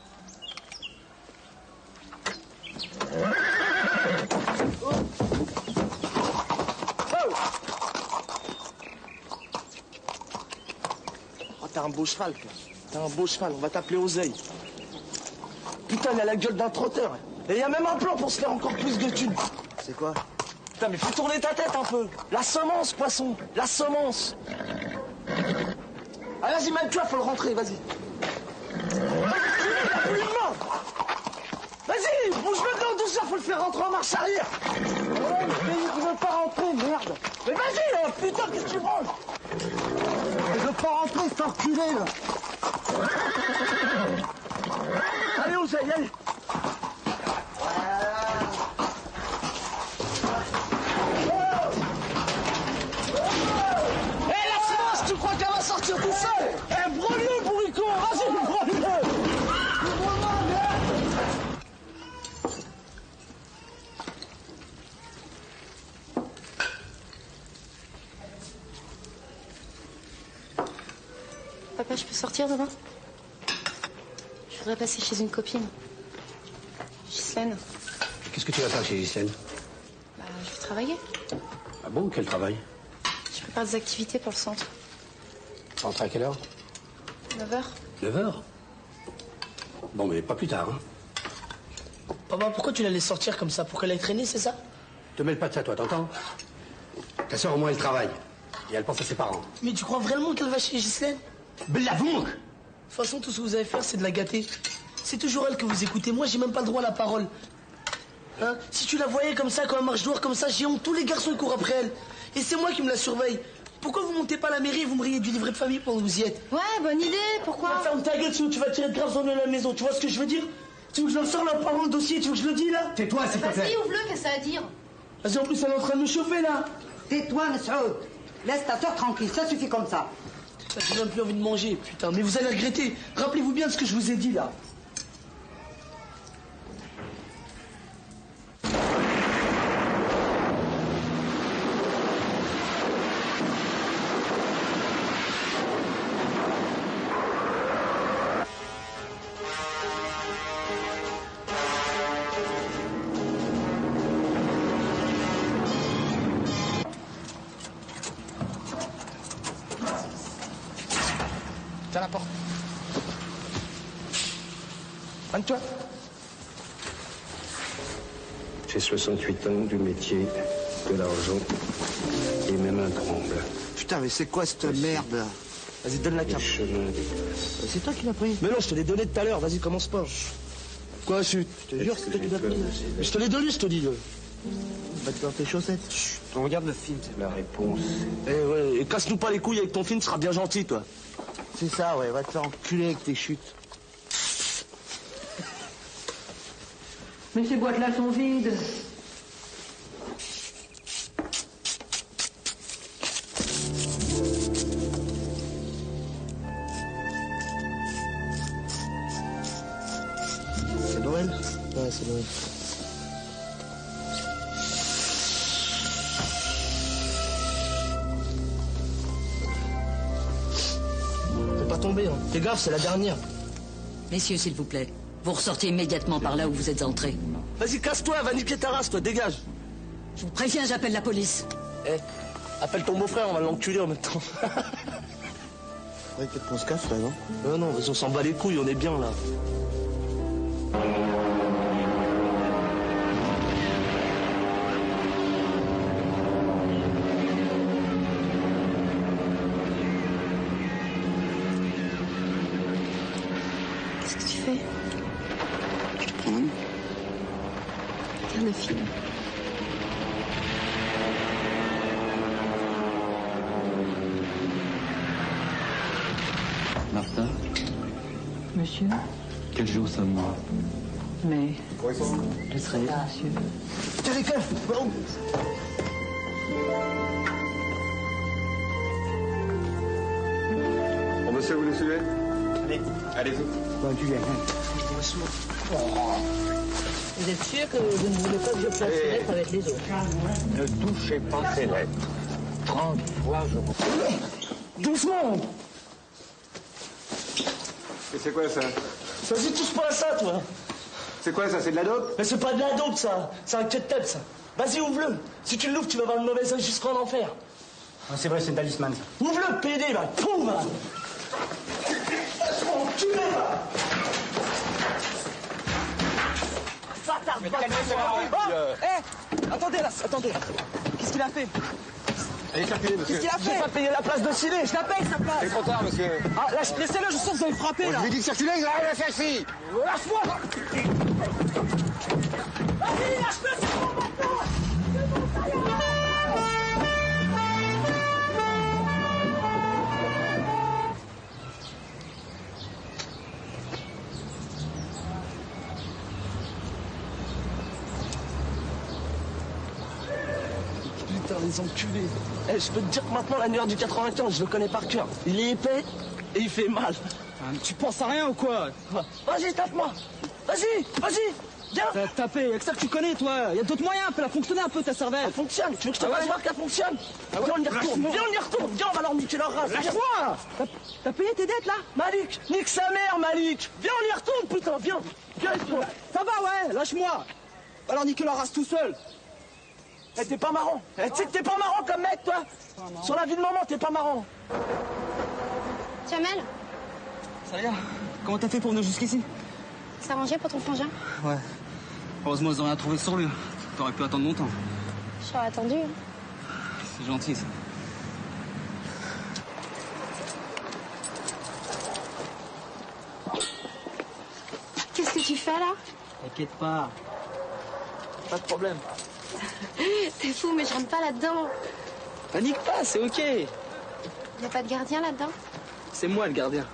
Oh, t'as un beau cheval, toi. T'as un beau cheval, on va t'appeler Oseille. Putain, il a la gueule d'un trotteur. Et il y a même un plan pour se faire encore plus de thunes. C'est quoi? Putain, mais fais tourner ta tête un peu. La semence, poisson. La semence. Ah, vas-y, mets-toi, faut le rentrer, vas-y. Vas-y, bouge-le dedans douceur, faut le faire rentrer en marche arrière. Ouais, mais il veut pas rentrer, merde. Mais vas-y, là, putain, qu'est-ce que tu branles? Il veut pas rentrer, cet enculé, là. Allez, Oseille, allez. Hé, la semence, tu crois qu'elle va sortir tout seul? Eh, brûle-le, bourricot, vas-y, brûle-le. Papa, je peux sortir demain? Je voudrais passer chez une copine. Ghislaine. Qu'est-ce que tu vas faire chez Ghislaine? Bah, je vais travailler. Ah bon, quel travail? Je prépare des activités pour le centre. Tu rentres à quelle heure? 9h. 9h? Bon, mais pas plus tard, hein. Papa, pourquoi tu la laisses sortir comme ça? Pour qu'elle aille traîner, c'est ça? Te mêle pas de ça, toi, t'entends? Ta soeur, au moins, elle travaille. Et elle pense à ses parents. Mais tu crois vraiment qu'elle va chez Ghislaine? Bellavouk! De toute façon, tout ce que vous allez faire, c'est de la gâter. C'est toujours elle que vous écoutez. Moi, j'ai même pas le droit à la parole. Hein? Si tu la voyais comme ça, quand elle marche dehors comme ça, j'ai honte. Tous les garçons courent après elle. Et c'est moi qui me la surveille. Pourquoi vous montez pas à la mairie et vous me riez du livret de famille pendant que vous y êtes? Ouais, bonne idée. Pourquoi? Ferme ta gueule, sinon tu vas tirer de grave dans la maison. Tu vois ce que je veux dire? Tu veux que je leur sors leur parole, le dossier? Tu veux que je le dise, là? Tais-toi, s'il te plaît. Vas-y, ouvre-le, qu'est-ce que ça a à dire? Vas-y, en plus, elle est en train de me chauffer, là. Tais-toi, Nessoud. Laisse ta soeur tranquille, ça suffit comme ça. Putain, j'ai même plus envie de manger, putain. Mais vous allez regretter. Rappelez-vous bien de ce que je vous ai dit, là. Tiens la porte. Anne-toi. J'ai 68 ans, du métier, de l'argent, et même un tremble. Putain, mais c'est quoi cette merde là? Vas-y, donne la carte. C'est toi qui l'as pris? Mais non, je te l'ai donné tout à l'heure, vas-y, commence pas. Quoi, chut? Je te jure, c'est toi qui l'as pris. Mais je te l'ai donné, je te dis. Va te faire tes chaussettes. Chut. On regarde le film, c'est la réponse. Eh ouais, et casse-nous pas les couilles avec ton film, tu seras bien gentil, toi. C'est ça, ouais, va te faire enculer avec tes chutes. Mais ces boîtes-là sont vides. C'est Noël? Ouais, c'est Noël. Faut pas tomber, hein. Fais gaffe, c'est la dernière. Messieurs, s'il vous plaît, vous ressortez immédiatement par là où vous êtes entrés. Vas-y, casse-toi, va niquer ta race, toi, dégage. Je vous préviens, j'appelle la police. Eh, appelle ton beau-frère, on va l'enculer en même temps. Ouais, peut-être qu'on se casse, là, non? Non, vas-y, on s'en bat les couilles, on est bien, là. Qu'est-ce que tu fais? Regarde le film. Martha, Monsieur? quel jour sommes-nous? Mais... Je serai là, monsieur. Tiens, les keufs, Bon, monsieur, vous nous suivez? Allez-y. Ouais, tu viens. Vous êtes sûr que vous ne voulez pas que je place ces lettres avec les autres? Ne touchez pas ces lettres. 30 fois, je vous... Doucement! Et c'est quoi ça? Vas-y, touche pas à ça, toi! C'est quoi ça? C'est de la dope? Mais c'est pas de la dope, ça! C'est un quête-tête, ça! Vas-y, ouvre-le! Si tu l'ouvres, tu vas avoir le mauvais œil jusqu'en enfer! Ah, c'est vrai, c'est un talisman, ça. Ouvre-le, PD, va! Poum, va! Laisse-moi enculer, va! Mais attendez là, attendez. Qu'est-ce qu'il a fait? Allez, circulez, monsieur. Qu'est-ce qu'il a fait? J'ai pas payé la place de ciné! Je la paye sa place. C'est trop tard, monsieur. Ah, laissez-le, je sens que vous allez frapper là. Je lui ai dit de circuler, il a rien à faire ici. Lâche-moi. Vas-y, lâche-le, c'est bon maintenant. Putain, les enculés! Eh, je peux te dire que maintenant, l'annuaire du 95, je le connais par cœur. Il est épais et il fait mal. Tu penses à rien ou quoi? Vas-y, tape-moi! Vas-y, viens! T'as tapé, avec ça que tu connais toi. Y a d'autres moyens, fais-la fonctionner un peu ta cervelle. Elle fonctionne, tu veux que je te fasse voir qu'elle fonctionne? Ah ouais. Viens, on y retourne, Lâche-moi. viens, on va leur niquer leur race. Lâche-moi. T'as payé tes dettes là? Malik, nique sa mère, Malik! Viens, on y retourne, putain, viens! Viens, toi! Ça va, ouais, lâche-moi. Alors niquer leur race tout seul. Eh, t'es pas marrant! Eh, tu sais que t'es pas marrant comme mec, toi! Sur la vie de maman, t'es pas marrant! Jamel, Salia, comment t'as fait pour venir jusqu'ici? c'est arrangé pour ton frangin? Ouais. Heureusement, ils ont rien trouvé sur lui. T'aurais pu attendre longtemps. J'aurais attendu. C'est gentil, ça. Qu'est-ce que tu fais là? T'inquiète pas. Pas de problème. T'es fou, mais je rentre pas là-dedans. Panique pas, c'est ok. Y a pas de gardien là-dedans? C'est moi le gardien.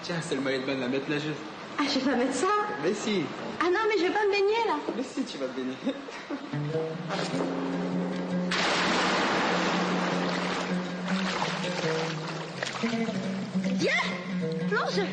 Tiens, c'est le maillot de bain de la maître nageuse. Ah, je vais pas mettre ça? Mais si. Ah non, mais je vais pas me baigner là. Mais si, tu vas te baigner. Viens! Plonge!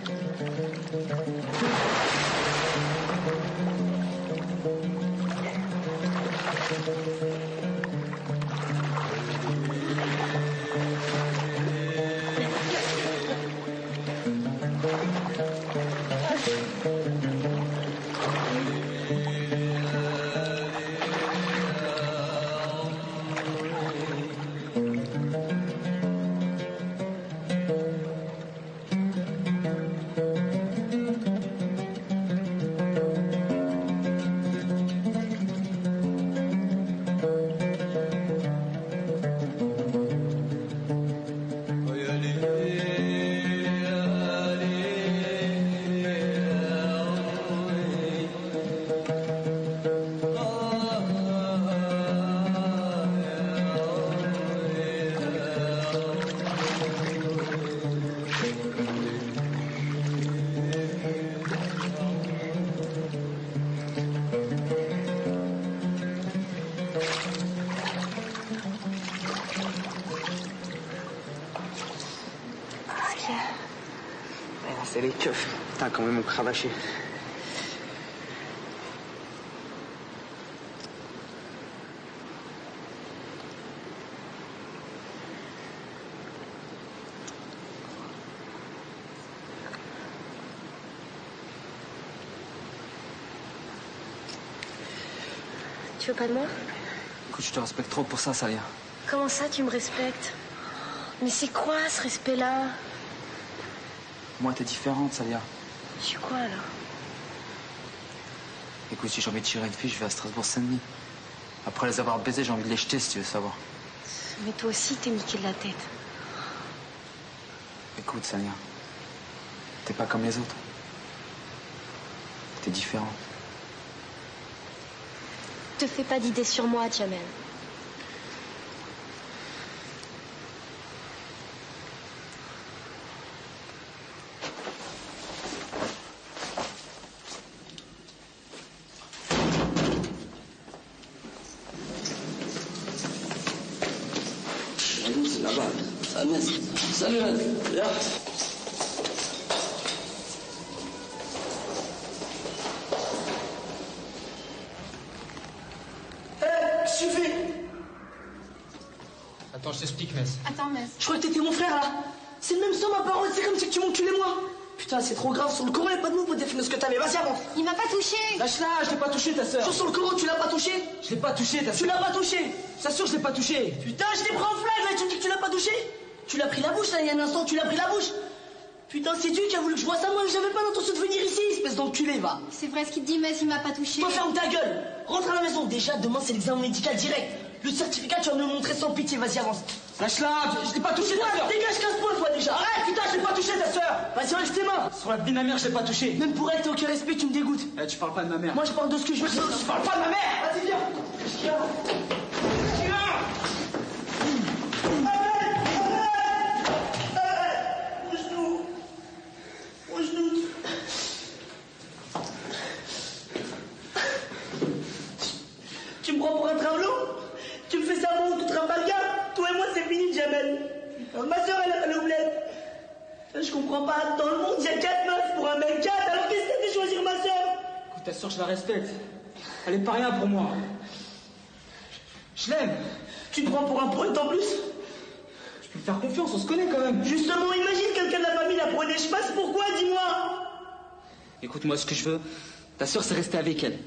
C'est les keufs. Putain, quand même, on cravaché. Tu veux pas de moi? Écoute, je te respecte trop pour ça, Salia. Comment ça, tu me respectes? Mais c'est quoi, ce respect-là? Moi, t'es différente, Salia. Je suis quoi, alors? Écoute, si j'ai envie de tirer une fille, je vais à Strasbourg-Saint-Denis. Après les avoir baisés, j'ai envie de les jeter, si tu veux savoir. Mais toi aussi, t'es niqué de la tête. Écoute, Salia. T'es pas comme les autres. T'es différente. Te fais pas d'idées sur moi, Jamel. C'est là-bas. Salut, viens. Suffit. Attends, je t'explique, Mess. Attends, Mess. Je crois que t'étais mon frère, là. C'est le même sang, ma parole. C'est comme si tu m'enculais, moi. Putain, c'est trop grave. Sur le Coran, il n'y a pas de mots pour définir ce que t'avais. Vas-y, avance. Il m'a pas touché. Lâche-la, je l'ai pas touché, ta sœur. Sur le Coran, tu l'as pas touché? Je l'ai pas touché, ta Tu l'as pas touché? Ça sûr, je l'ai pas touché. Putain, je t'ai pris en flag, là, et tu me dis que tu l'as pas touché? Tu l'as pris la bouche, là, il y a un instant, tu l'as pris la bouche. Putain, c'est tu qui as voulu que je vois ça, moi, j'avais pas l'intention de venir ici, espèce d'enculé, va. C'est vrai ce qu'il dit, Mess, il m'a pas touché. Toi, ferme ta gueule. Rentre à la maison. Déjà, demain, c'est l'examen médical direct. Le certificat, tu vas me le montrer sans pitié. Vas-y, avance. Lâche-la, je l'ai pas touché, ta sœur. Dégage 15 points, toi, déjà. Arrête, putain, je l'ai pas touché, ta sœur. Vas-y, enlève tes mains. Sur la vie de ma mère, je l'ai pas touché. Même pour elle, t'as aucun respect, tu me dégoûtes. Eh, tu parles pas de ma mère. Moi, je parle de ce que je veux. Je parle pas de ma mère. Vas-y, viens. Tu me prends pour un travelot? Tu me fais ça bon, tu te rappelles gars? Toi et moi, c'est fini, Jamel. Ma soeur, elle a mal au bled. Je comprends pas. Dans le monde, il y a 4 meufs pour un mec 4. Alors qu'est-ce que t'as fait choisir ma soeur? Écoute, ta sœur, je la respecte. Elle est pas rien pour moi. Je l'aime. Tu te prends pour un poète en plus? Tu peux me faire confiance, on se connaît quand même. Justement, imagine quelqu'un de la famille la prenait. Je passe pourquoi, dis-moi? Écoute, moi, ce que je veux, ta sœur, c'est rester avec elle.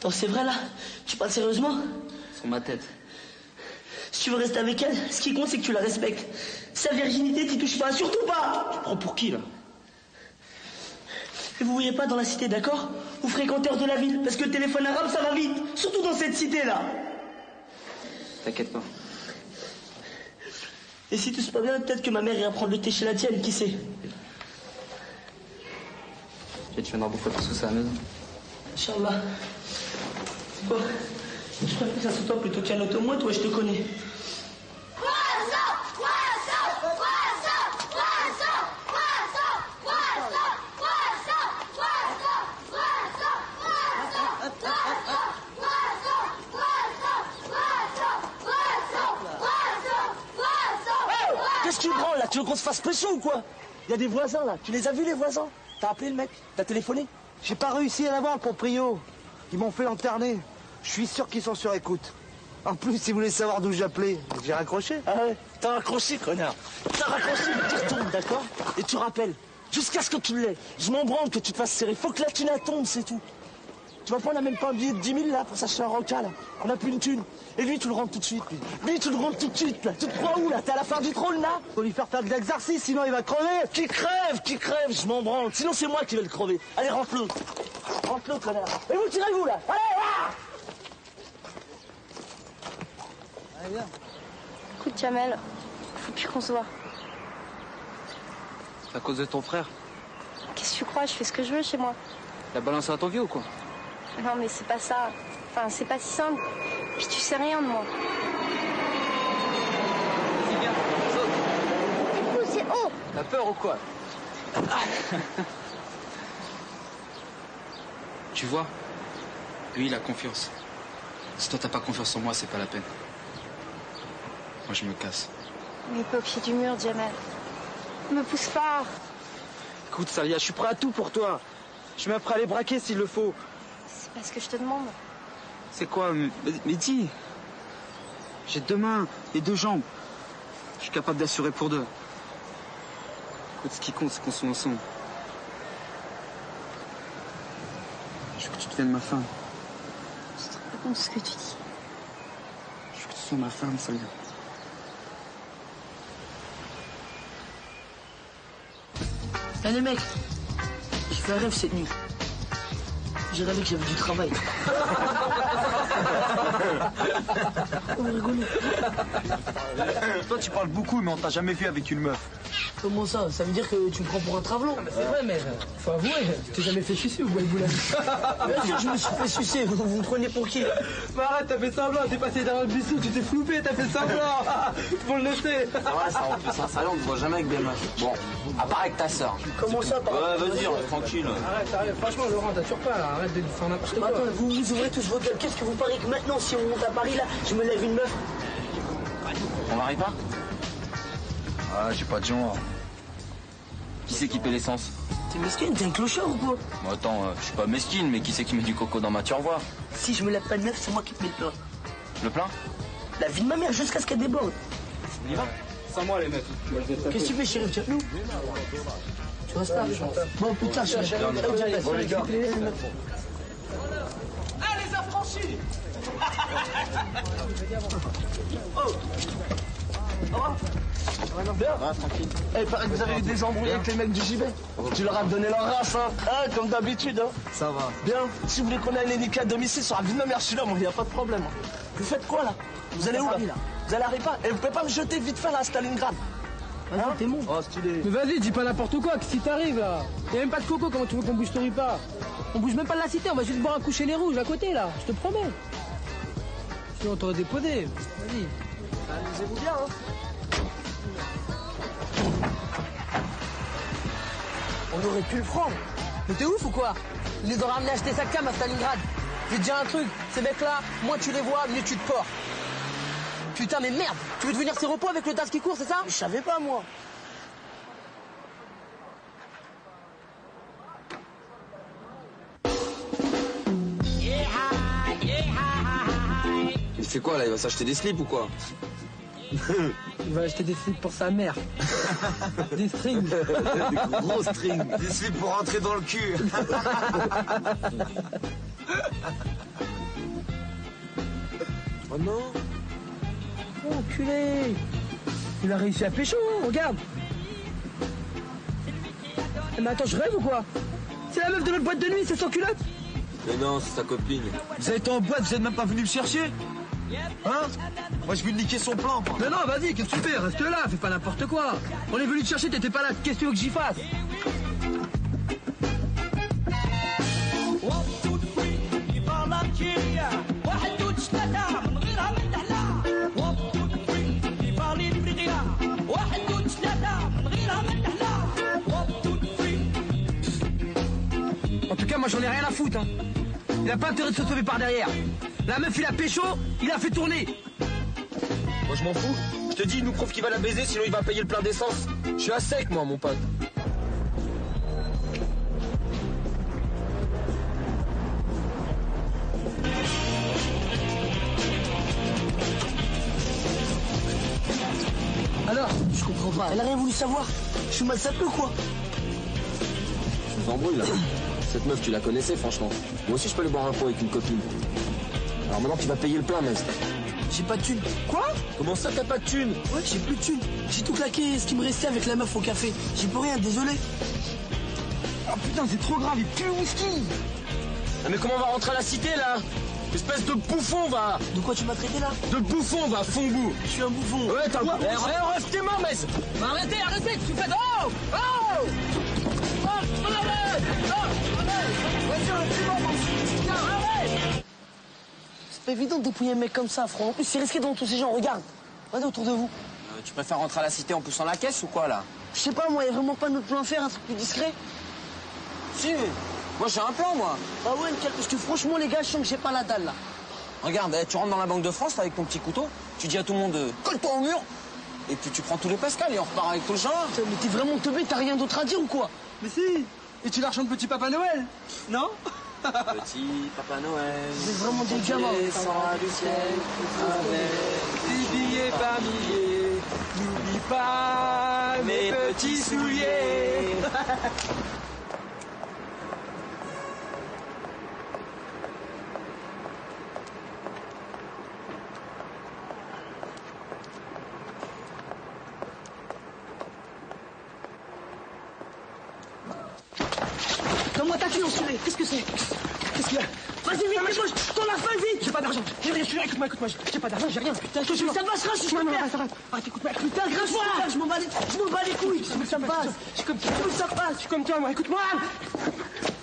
Non, c'est vrai, là? Tu parles sérieusement? Sur ma tête. Si tu veux rester avec elle, ce qui compte, c'est que tu la respectes. Sa virginité, t'y touches pas, surtout pas! Tu prends pour qui, là? Et vous voyez pas dans la cité, d'accord? Vous fréquentez hors de la ville, parce que le téléphone arabe, ça va vite. Surtout dans cette cité-là. T'inquiète pas. Et si tout se passe bien, peut-être que ma mère ira prendre le thé chez la tienne, qui sait? Et tu viendras bouffer tout ça à la maison. Inch'Allah. Quoi? Je préfère que ça soit toi plutôt qu'un autre. Moi, toi, je te connais. Qu'est-ce que tu prends là? Tu veux qu'on se fasse pression ou quoi? Il y a des voisins là. Tu les as vus les voisins? T'as appelé le mec? T'as téléphoné? J'ai pas réussi à l'avoir, le proprio. Ils m'ont fait lanterner. Je suis sûr qu'ils sont sur écoute. En plus, ils voulaient savoir d'où j'appelais. J'ai raccroché. Ah ouais? T'as raccroché, connard. T'as raccroché, mais tu retournes, d'accord? Et tu rappelles. Jusqu'à ce que tu l'aies. Je m'en branle que tu te fasses serrer. Faut que la thune tombe, c'est tout. Tu vois pas, on a même pas un billet de 10 000 là pour s'acheter un Roca là. On a plus une thune. Et lui, tu le rentres tout de suite, lui. Lui, tu le rentres tout de suite là. Tu te crois où là? T'es à la fin du trône là? Faut lui faire de l'exercice, sinon il va crever. Qui crève, je m'en branle. Sinon, c'est moi qui vais le crever. Allez, rentre-le. Rentre-le, connard. Et vous, tirez-vous là. Allez, là! Allez, viens. Écoute, Jamel, faut plus qu'on se voit. C'est à cause de ton frère. Qu'est-ce que tu crois? Je fais ce que je veux chez moi. La balance à ton vieux ou quoi? Non, mais c'est pas ça. Enfin, c'est pas si simple. Puis tu sais rien de moi. Vas-y, viens, saute. C'est haut. T'as peur ou quoi? Tu vois, Lui, il a confiance. Si toi, t'as pas confiance en moi, c'est pas la peine. Moi, je me casse. Mais pas au pied du mur, Jamel. Me pousse pas. Écoute, Salia, je suis prêt à tout pour toi. Je suis même prêt à les braquer s'il le faut. C'est pas ce que je te demande. C'est quoi? Mais dis. J'ai 2 mains et 2 jambes. Je suis capable d'assurer pour 2. Écoute, ce qui compte, c'est qu'on soit ensemble. Je veux que tu deviennes ma femme. Je te rends pas compte de ce que tu dis. Je veux que tu sois ma femme, Salia. Eh les mecs, j'ai fait un rêve cette nuit. J'ai rêvé que j'avais du travail. Vous rigolez. Toi, tu parles beaucoup, mais on t'a jamais vu avec une meuf. Comment ça? Ça veut dire que tu me prends pour un travelot? C'est vrai, mais faut avouer, tu t'es jamais fait sucer ou quoi, Boula? Bien sûr, je me suis fait sucer. Vous me prenez pour qui? Mais arrête, t'as fait semblant, t'es passé derrière le buisson, tu t'es floupé, t'as fait semblant. Faut le laisser. Ouais, ça en plus, hein, ça, on te voit jamais avec des meufs. Bon, à part avec ta sœur. Comment ça, par Ouais, vas-y, reste tranquille. Arrête, franchement, Laurent, t'assures pas, là. Arrête de faire n'importe quoi. Attends, vous ouvrez tous vos gueules. Qu'est-ce que vous pariez que maintenant, si on monte à Paris, là, je me lève une meuf? On marie pas? Ah, j'ai pas de genre. Qui c'est qui paie l'essence? T'es mesquine, t'es un clochard ou quoi? Bon, attends, je suis pas mesquine, mais qui c'est qui met du coco dans ma turvoie? Si je me lève pas de meuf, c'est moi qui te mets le plein. Le plein? La vie de ma mère jusqu'à ce qu'elle déborde. On y va? Sans moi, les mecs. Qu'est-ce que tu fais, chérie? Tiens, nous. Tu restes là. Bon, putain, chérie. Bon, les gars. Ah, les affranchis. Oh. Bien. Tranquille. Eh, paraît que vous avez eu des embrouilles avec les mecs du JB. Tu leur as donné leur race, hein. Ah, comme d'habitude, hein. Ça va. Bien. Si vous voulez qu'on aille les niquer à domicile sur la vie de ma mère, je suis là, moi, il n'y a pas de problème. Vous faites quoi, là? Vous allez où, là? Vous allez à Ripa? Et vous pouvez pas me jeter vite fait, là, à Stalingrad? Hein, t'es bon. Oh, stylé. Mais vas-y, dis pas n'importe quoi, que si t'arrives, là. Y'a même pas de coco, comment tu veux qu'on bouge ton repas? On bouge même pas de la cité, on va juste boire un coup chez les rouges, à côté, là. Je te promets. Sinon, on t'aurait déposé. Vas-y. Amusez-vous bien, hein. On aurait pu le prendre. Mais t'es ouf ou quoi? Ils les ont ramenés acheter sa cam à Stalingrad. Je vais te dire un truc, ces mecs-là, moins tu les vois, mieux tu te portes. Putain, mais merde, tu veux devenir ses repos avec le DAS qui court, c'est ça? Je savais pas, moi. Il fait quoi là? Il va s'acheter des slips ou quoi? Il va acheter des slips pour sa mère. Des strings. Des gros strings. Des slips pour rentrer dans le cul. Oh non. Oh, enculé. Il a réussi à pécho, regarde. Mais attends, je rêve ou quoi? C'est la meuf de notre boîte de nuit, c'est son culotte. Mais non, c'est sa copine. Vous avez été en boîte, vous êtes même pas venu me chercher? Hein? Moi je vais niquer son plan. Mais non, vas-y, qu'est-ce que tu fais? Reste là, fais pas n'importe quoi. On est venu te chercher, t'étais pas là. Qu'est-ce que tu veux que j'y fasse? En tout cas, moi j'en ai rien à foutre. Hein. Il a pas intérêt de se sauver par derrière. La meuf, il a pécho, il a fait tourner. Moi je m'en fous. Je te dis, il nous prouve qu'il va la baiser, sinon il va payer le plein d'essence. Je suis à sec, moi, mon pote. Alors, je comprends pas. Elle a rien voulu savoir. Je suis mal sapé ou quoi? Tu t'embrouilles là. Cette meuf, tu la connaissais, franchement. Moi aussi, je peux aller boire un pot avec une copine. Alors maintenant, tu vas payer le plein, mec. J'ai pas de thune. Quoi? Comment ça, t'as pas de thune? Ouais, j'ai plus de thune. J'ai tout claqué ce qui me restait avec la meuf au café. J'ai plus rien, désolé. Oh putain, c'est trop grave, il pue le whisky. Ah, mais comment on va rentrer à la cité, là? Espèce de bouffon, va. De quoi tu m'as traité, là? De bouffon, va, fongou. Je suis un bouffon. Ouais, t'as un bouffon. Eh, reste tes mains, mec. Mais arrêtez, tu fais... Oh! Oh! C'est pas évident de dépouiller un mec comme ça, frère. En plus, c'est risqué devant tous ces gens. Regarde. Regardez autour de vous. Tu préfères rentrer à la cité en poussant la caisse ou quoi, là? Je sais pas, moi, y a vraiment pas notre plan à faire, un truc plus discret. Si. Moi, j'ai un plan, moi. Ah ouais, parce que franchement, les gars, je sens que j'ai pas la dalle, là. Regarde, tu rentres dans la Banque de France avec ton petit couteau, tu dis à tout le monde, colle-toi au mur, et puis tu prends tous les Pascal et on repart avec tout le genre. Mais t'es vraiment teubé, t'as rien d'autre à dire ou quoi? Mais si. Et tu leur chantes Petit Papa Noël, non? Petit Papa Noël. C'est vraiment des gamins. Descends du ciel avec des billets par milliers. N'oublie pas mes petits souliers. Donne-moi ta clé, enculé. Qu'est-ce que c'est? Qu'est-ce qu'il y a? Vas-y, vite, moi, je t'en affaire, vite. J'ai pas d'argent. J'ai rien, écoute-moi. J'ai pas d'argent, j'ai rien. Putain, je ça me passera si je peux faire. Arrête, écoute-moi. Putain, grave-moi. Je m'en bats les couilles. Ça me passe. Je suis comme ça. Je suis comme toi, moi. Écoute-moi.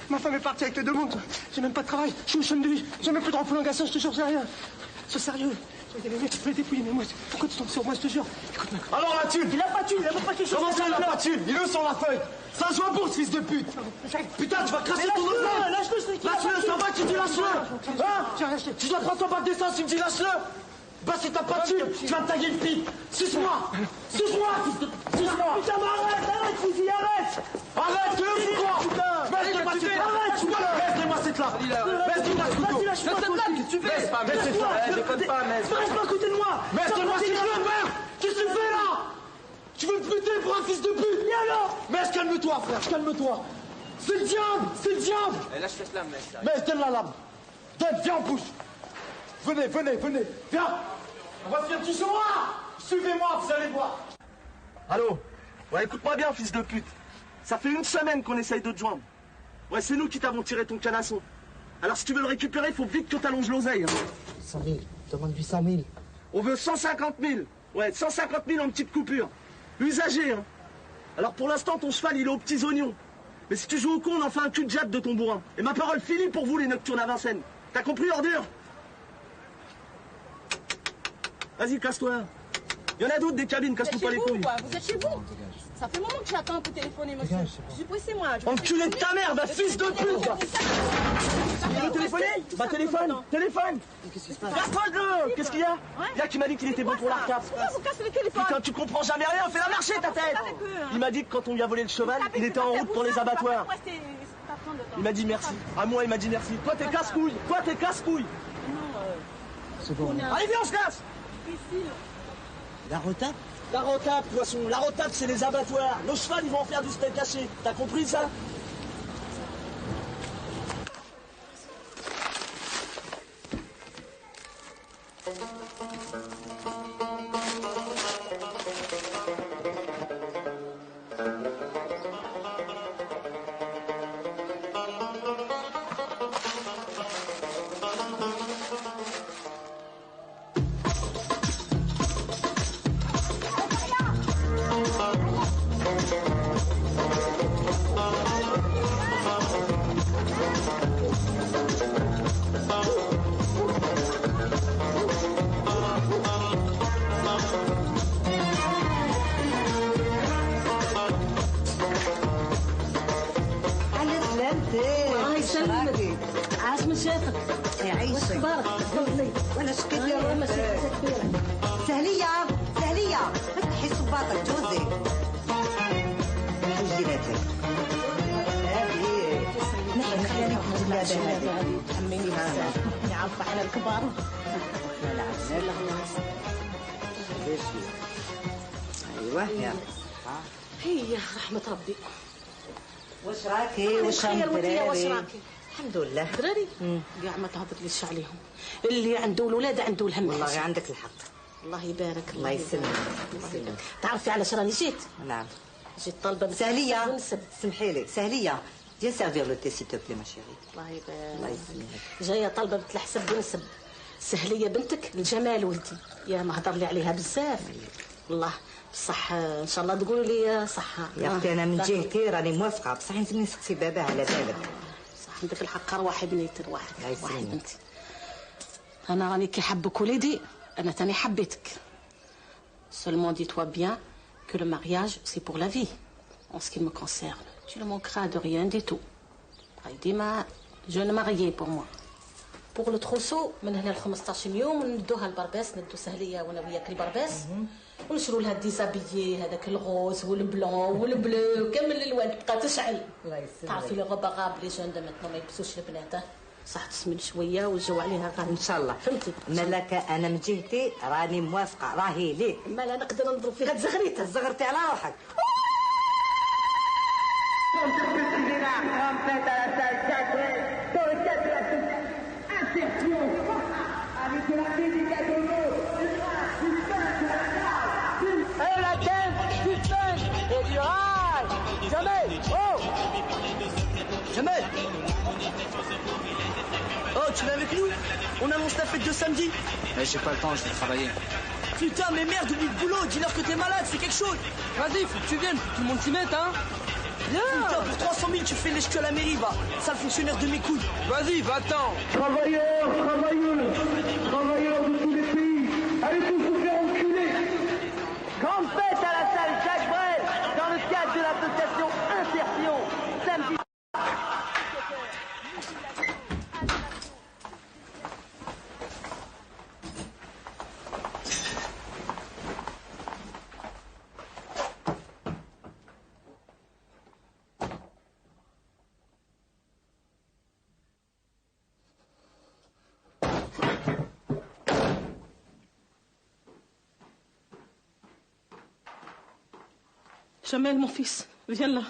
Ma femme est partie avec les deux mondes. J'ai même pas de travail. Je suis au chôme de vie. J'ai même plus de prolongation, je te jure, j'ai rien. Sois sérieux. Je vais dépouiller, mais moi, pourquoi tu tombes sur moi, je te jure? Écoute-moi. Alors la thune. Il a pas de thune, il a même pas quelque chose. Comment ça, il a pas de thune? Il est où sur la feuille? Ça joue à bourse, fils de pute. Putain, tu vas cracher ton autre. Lâche-le, ça va, tu dis lâche-le. Hein? Tu dois prendre ton bac d'essence, tu me dis lâche-le. Bah si t'as pas de thune, tu vas me taguer une fille. Suce-moi, fils de... Suce-moi. Putain, mais arrête, Fifi, arrête. Arrête, tu le fous quoi? Baisse-moi cette là. Baisse-moi ce couteau. Baisse pas, déconne pas, reste pas à côté de moi. Baisse-moi cette là. Qu'est-ce que tu fais là? Tu veux me buter pour un fils de pute? Et alors? Mais calme-toi, frère, calme-toi. C'est le diable. Et là, je fais la mec. Mais donne la lame. Donne, viens, on bouge. Venez. Viens. On va faire du soir. Suivez-moi, vous allez voir. Allô? Ouais, écoute-moi bien, fils de pute. Ça fait une semaine qu'on essaye de te joindre. Ouais, c'est nous qui t'avons tiré ton canasson. Alors si tu veux le récupérer, il faut vite que t'allonges l'oseille. 100 000. Demande 800 000. On veut 150 000. Ouais, 150 000 en petite coupure. Usagé, hein. Alors pour l'instant, ton cheval, il est aux petits oignons. Mais si tu joues au con, on en fait un cul de jatte de ton bourrin. Et ma parole finie pour vous, les nocturnes à Vincennes. T'as compris, ordure? Vas-y, casse-toi. Il y en a d'autres des cabines, casse-toi pas les couilles. Vous êtes chez vous? Ça fait un moment que j'attends pour téléphoner, monsieur. Je suis pressée, moi. Enculé de ta mère, bah fils de pute! Tu veux téléphoner? Bah téléphone! Rapproche-le! Qu'est-ce qu'il y a? Il y a qui m'a dit qu'il était bon pour l'arcade. Pourquoi vous cassez le téléphone? Putain, tu comprends jamais rien, fais-la marcher ta tête! Il m'a dit que quand on lui a volé le cheval, il était en route pour les abattoirs. Il m'a dit merci. À moi, il m'a dit merci. Toi, t'es casse-couille! C'est bon. Allez, viens, on se casse! La retape? La retape, poisson. La retape, c'est les abattoirs. Le cheval, ils vont en faire du steak haché. T'as compris ça? عاش من شافك يعيشك واش اخبارك؟ وانا شكيت يا رب سهلية فتحي صباطك جوزي وجيراتك هذه نحن عليك الولادة هذه تحميني بزاف نعرف على الكبار ايوه يا هي رحمة ربي واش راكي واش واش راكي الحمد لله دراري كاع ما تهضرليش عليهم اللي عنده الولاد عنده الهم والله عندك الحق الله يبارك الله يسلمك تعرفي علاش راني جيت نعم جيت طالبه سهلية سمحي لي سهلية viens servir le thé s'il te plaît ma chérie الله يبارك الله يسلمك جايه طالبه بنت الحسب ونسب سهليه بنتك الجمال ولدي يا ما هضر لي عليها بزاف والله بصح ان شاء الله تقولوا لي صحه يا اختي انا من جهتي راني موافقه بصح لازمني نسقسي بابا على بالك صح عندك الحق رواحي بنيتي رواحي الله يسلمك بنتي انا راني كي حبك وليدي انا تاني حبيتك seulement dis-toi bien que le mariage c'est pour la vie en ce qui me concerne tu ne manqueras de rien du tout ديما جون ماريي بور موا. بور لو تروسو من هنا ل 15 يوم ندوها لبرباس، ندو سهليه وانا وياك البرباس ونشرو لها ديزابيي هذاك الغوز والبلون والبلو كامل الالوان تبقى تشعل. الله يسلمك. تعرفي لي غوبا غاب لي جون دو ماتنو ما يلبسوش البنات صح تسمن شويه والجو عليها غالي. ان شاء الله. فهمتي؟ ملكه انا من جهتي راني موافقه، راهي ليك. ما لا نقدر نضرب فيها تزغريتها. زغرتي على روحك. Jamel. Oh, tu viens avec nous? On annonce la fête de samedi. Mais j'ai pas le temps, je vais travailler. Putain, mais merde, oublie le boulot. Dis-leur que t'es malade, c'est quelque chose. Vas-y, faut que tu viennes, faut que tout le monde s'y mette, hein. Putain, pour 300 000, tu fais lèche-cul à la mairie, va. Sale fonctionnaire de mes couilles. Vas-y, va-t'en. Travailleurs, travailleuses, travailleurs de tous les pays, allez tous vous faire enculer. Grande fête à la salle Jacques Brel, dans le cadre de l'association Insertion. Samedi. Jamel, mon fils, viens là.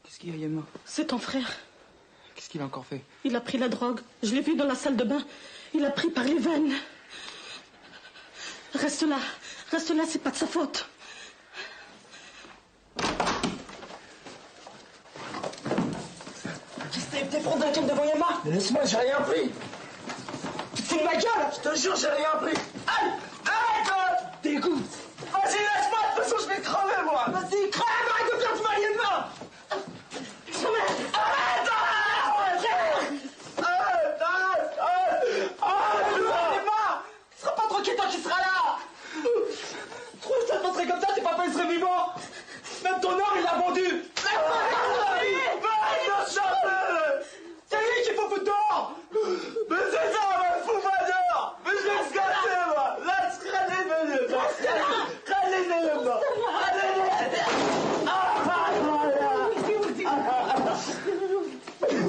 Qu'est-ce qu'il y a, Yelma? C'est ton frère. Qu'est-ce qu'il a encore fait? Il a pris la drogue. Je l'ai vu dans la salle de bain. Il a pris par les veines. Reste là, c'est pas de sa faute. Qu'est-ce que t'es prendre un câble devant Yama? Mais laisse-moi, j'ai rien pris. Tu te fous de ma gueule? Je te jure, j'ai rien pris. Aïe! Arrête! Dégoûte. Vas-y, laisse-moi, de toute façon, je vais crever, moi. Vas-y, crève, arrête de faire du mal, Yama. Arrête! Tu seras pas tranquille tant qu'il sera là. Trop ça te montrer comme ça, c'est pas pas il serait vivant. Même ton or, il l'a vendu. C'est lui qu'il faut foutre dehors. Mais c'est ça, ma fou pas dehors. Mais je vais se casser, moi. Laisse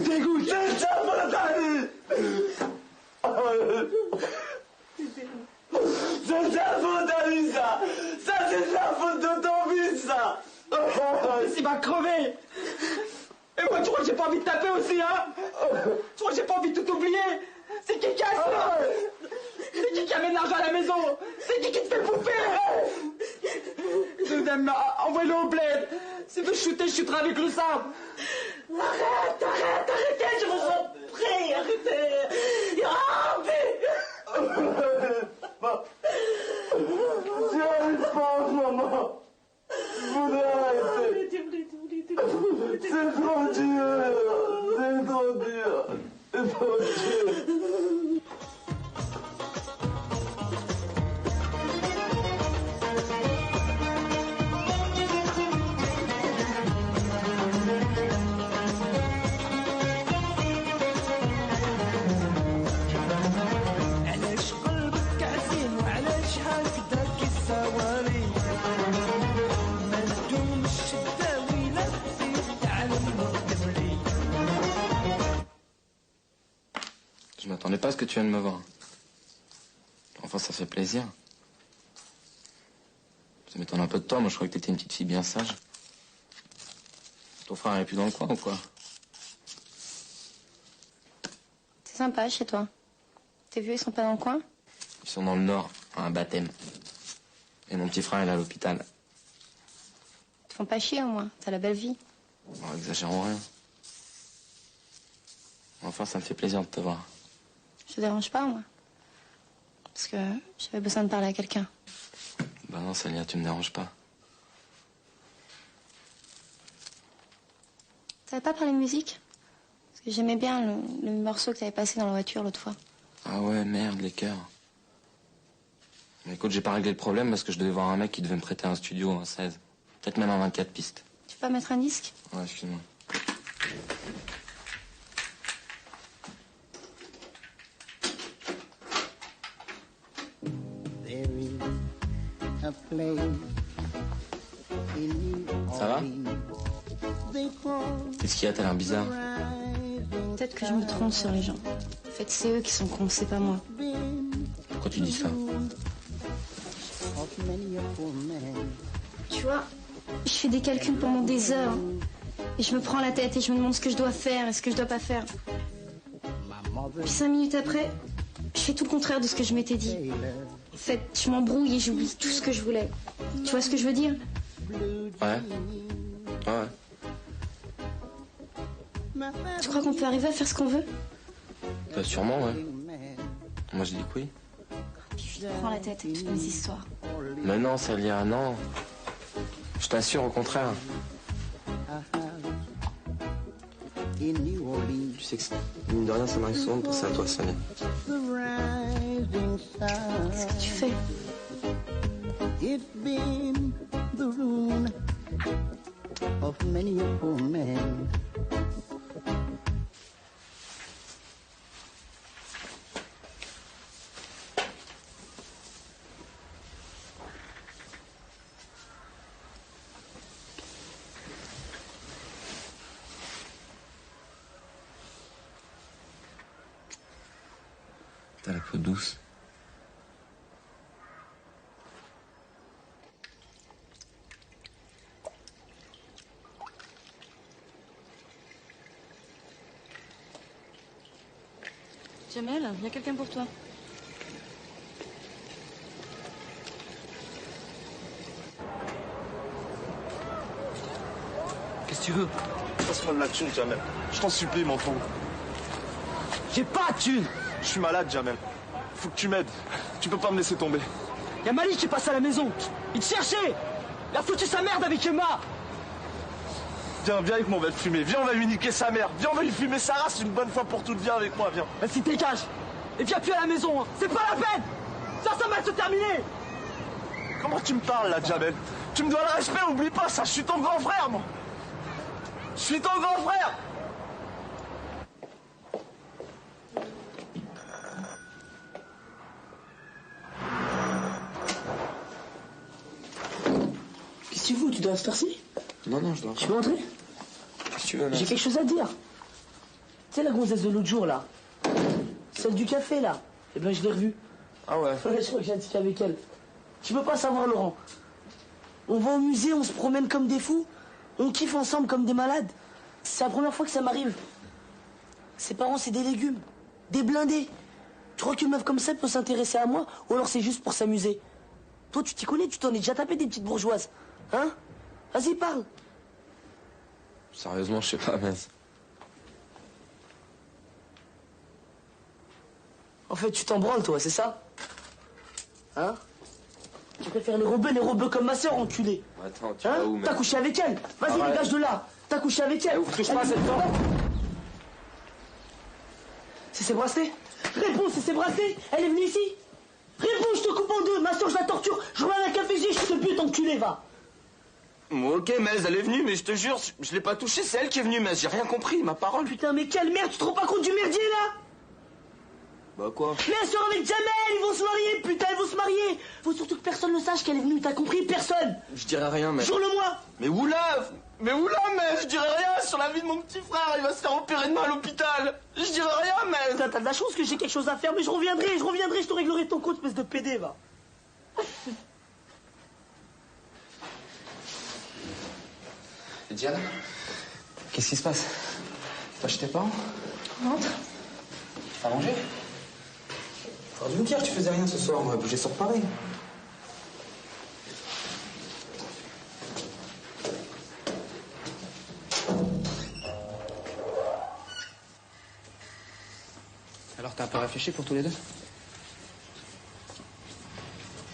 Dégoûte. C'est sa faute à lui. C'est sa faute à lui, ça. Ça, c'est la faute de ton fils, ça. Il va crever. Et moi, tu crois que j'ai pas envie de taper aussi, hein? Tu crois que j'ai pas envie de tout oublier? C'est qui casse là? C'est qui amène l'argent à la maison? C'est qui te fait bouffer? Envoie-le au bled. S'il veut shooter, je shooterai avec le sable. Arrêtez, je vous en prie, arrêtez. J'y arrive pas, maman. Je voudrais arrêter. C'est trop dur. C'est trop dur. C'est trop dur. علاش قلبك عزيم وعلاش هكذاك السواري ما تدومش الداوي لا تزيد على المغتبري. Je m'attendais pas à ce que tu viennes me voir. Enfin, ça fait plaisir. Ça m'étonne un peu de toi, moi je croyais que t'étais une petite fille bien sage. Ton frère est plus dans le coin ou quoi? C'est sympa chez toi. Tes vieux, ils sont pas dans le coin? Ils sont dans le nord, à un baptême. Et mon petit frère, il est à l'hôpital. Ils te font pas chier au moins, t'as la belle vie. Bon, exagérons rien. Enfin, ça me fait plaisir de te voir. Je te dérange pas, moi. Parce que j'avais besoin de parler à quelqu'un. Bah non, Salia, tu me déranges pas. T'avais pas parlé de musique? Parce que j'aimais bien le morceau que t'avais passé dans la voiture l'autre fois. Ah ouais, merde, les cœurs. Mais écoute, j'ai pas réglé le problème parce que je devais voir un mec qui devait me prêter un studio en 16. Peut-être même un 24 pistes. Tu peux pas mettre un disque? Ouais, excuse-moi. Ça va? Qu'est-ce qu'il y a? T'as l'air bizarre. Peut-être que je me trompe sur les gens. En fait, c'est eux qui sont cons, c'est pas moi. Pourquoi tu dis ça? Tu vois, je fais des calculs pendant des heures. Et je me prends la tête et je me demande ce que je dois faire et ce que je dois pas faire. Puis 5 minutes après, je fais tout le contraire de ce que je m'étais dit. En fait, je m'embrouille et j'oublie tout ce que je voulais. Tu vois ce que je veux dire? Ouais. Ouais. Tu crois qu'on peut arriver à faire ce qu'on veut? Bah sûrement, ouais. Moi je dis que oui. Puis je te prends la tête avec toutes mes histoires. Mais non, Célia, non. Je t'assure, au contraire. Tu sais que, mine de rien, ça m'arrive souvent de penser à toi, Célia. Qu'est-ce que tu fais? T'as la peau douce. Jamel, il y a quelqu'un pour toi. Qu'est-ce que tu veux? Passe-moi de la thune, Jamel. Je t'en supplie, mon pauvre. J'ai pas de thune. Je suis malade, Jamel. Faut que tu m'aides. Tu peux pas me laisser tomber. Y'a Malik qui est passé à la maison. Il te cherchait. Il a foutu sa merde avec Emma. Viens avec moi, on va le fumer. Viens, on va lui niquer sa mère. Viens, on va lui fumer sa race une bonne fois pour toutes. Viens avec moi, viens. Vas-y, dégage. Et viens plus à la maison. Hein. C'est pas la peine. Ça va se terminer. Comment tu me parles, là, Jamel? Tu me dois le respect, oublie pas ça. Je suis ton grand frère, moi. Je suis ton grand frère. Qu'est-ce que tu veux? Tu dois se faire ci? Non, je dois. Tu peux entrer? Qu'est-ce que tu veux, là? J'ai quelque chose à dire. Tu sais la gonzesse de l'autre jour, là? Celle du café, là? Eh ben, je l'ai revue. Ah ouais? Ouais, je crois que j'ai un ticket avec elle. Tu peux pas savoir, Laurent. On va au musée, on se promène comme des fous. On kiffe ensemble comme des malades. C'est la première fois que ça m'arrive. Ses parents, c'est des légumes. Des blindés. Tu crois qu'une meuf comme ça peut s'intéresser à moi? Ou alors c'est juste pour s'amuser? Toi, tu t'y connais, tu t'en es déjà tapé des petites bourgeoises. Hein? Vas-y, parle. Sérieusement, je sais pas, mais... En fait, tu t'en branles, toi, c'est ça? Hein? Tu préfères les rebeux comme ma sœur, enculé. Attends, tu vas où, mais... T'as couché avec elle? Vas-y, Arrête. dégage de là. T'as couché avec elle. Touche pas à cette porte. C'est ses bracelets? Réponds, c'est ses bracelets? Elle est venue ici? Réponds, je te coupe en deux. Ma soeur, je la torture. Je remets un café, je te bute, enculé, va. Ok, mais elle est venue, mais je te jure, je l'ai pas touchée, c'est elle qui est venue, mais j'ai rien compris, ma parole. Putain, mais quelle merde, tu te rends pas compte du merdier, là? Bah quoi? Mais elle sort avec Jamel, ils vont se marier, putain, ils vont se marier. Faut surtout que personne ne sache qu'elle est venue, t'as compris? Personne. Je dirais rien, mais... Jure-le-moi. Mais oula, mais je dirais rien sur la vie de mon petit frère, il va se faire opérer demain à l'hôpital. Je dirais rien, mais... T'as de la chance que j'ai quelque chose à faire, mais je reviendrai, je te réglerai ton compte, espèce de pédé, va. Diane, qu'est-ce qui se passe? T'as chez tes parents? Rentre. T'as mangé? T'aurais dû me dire que tu faisais rien ce soir, on va bouger sur Paris. Alors t'as un peu réfléchi pour tous les deux?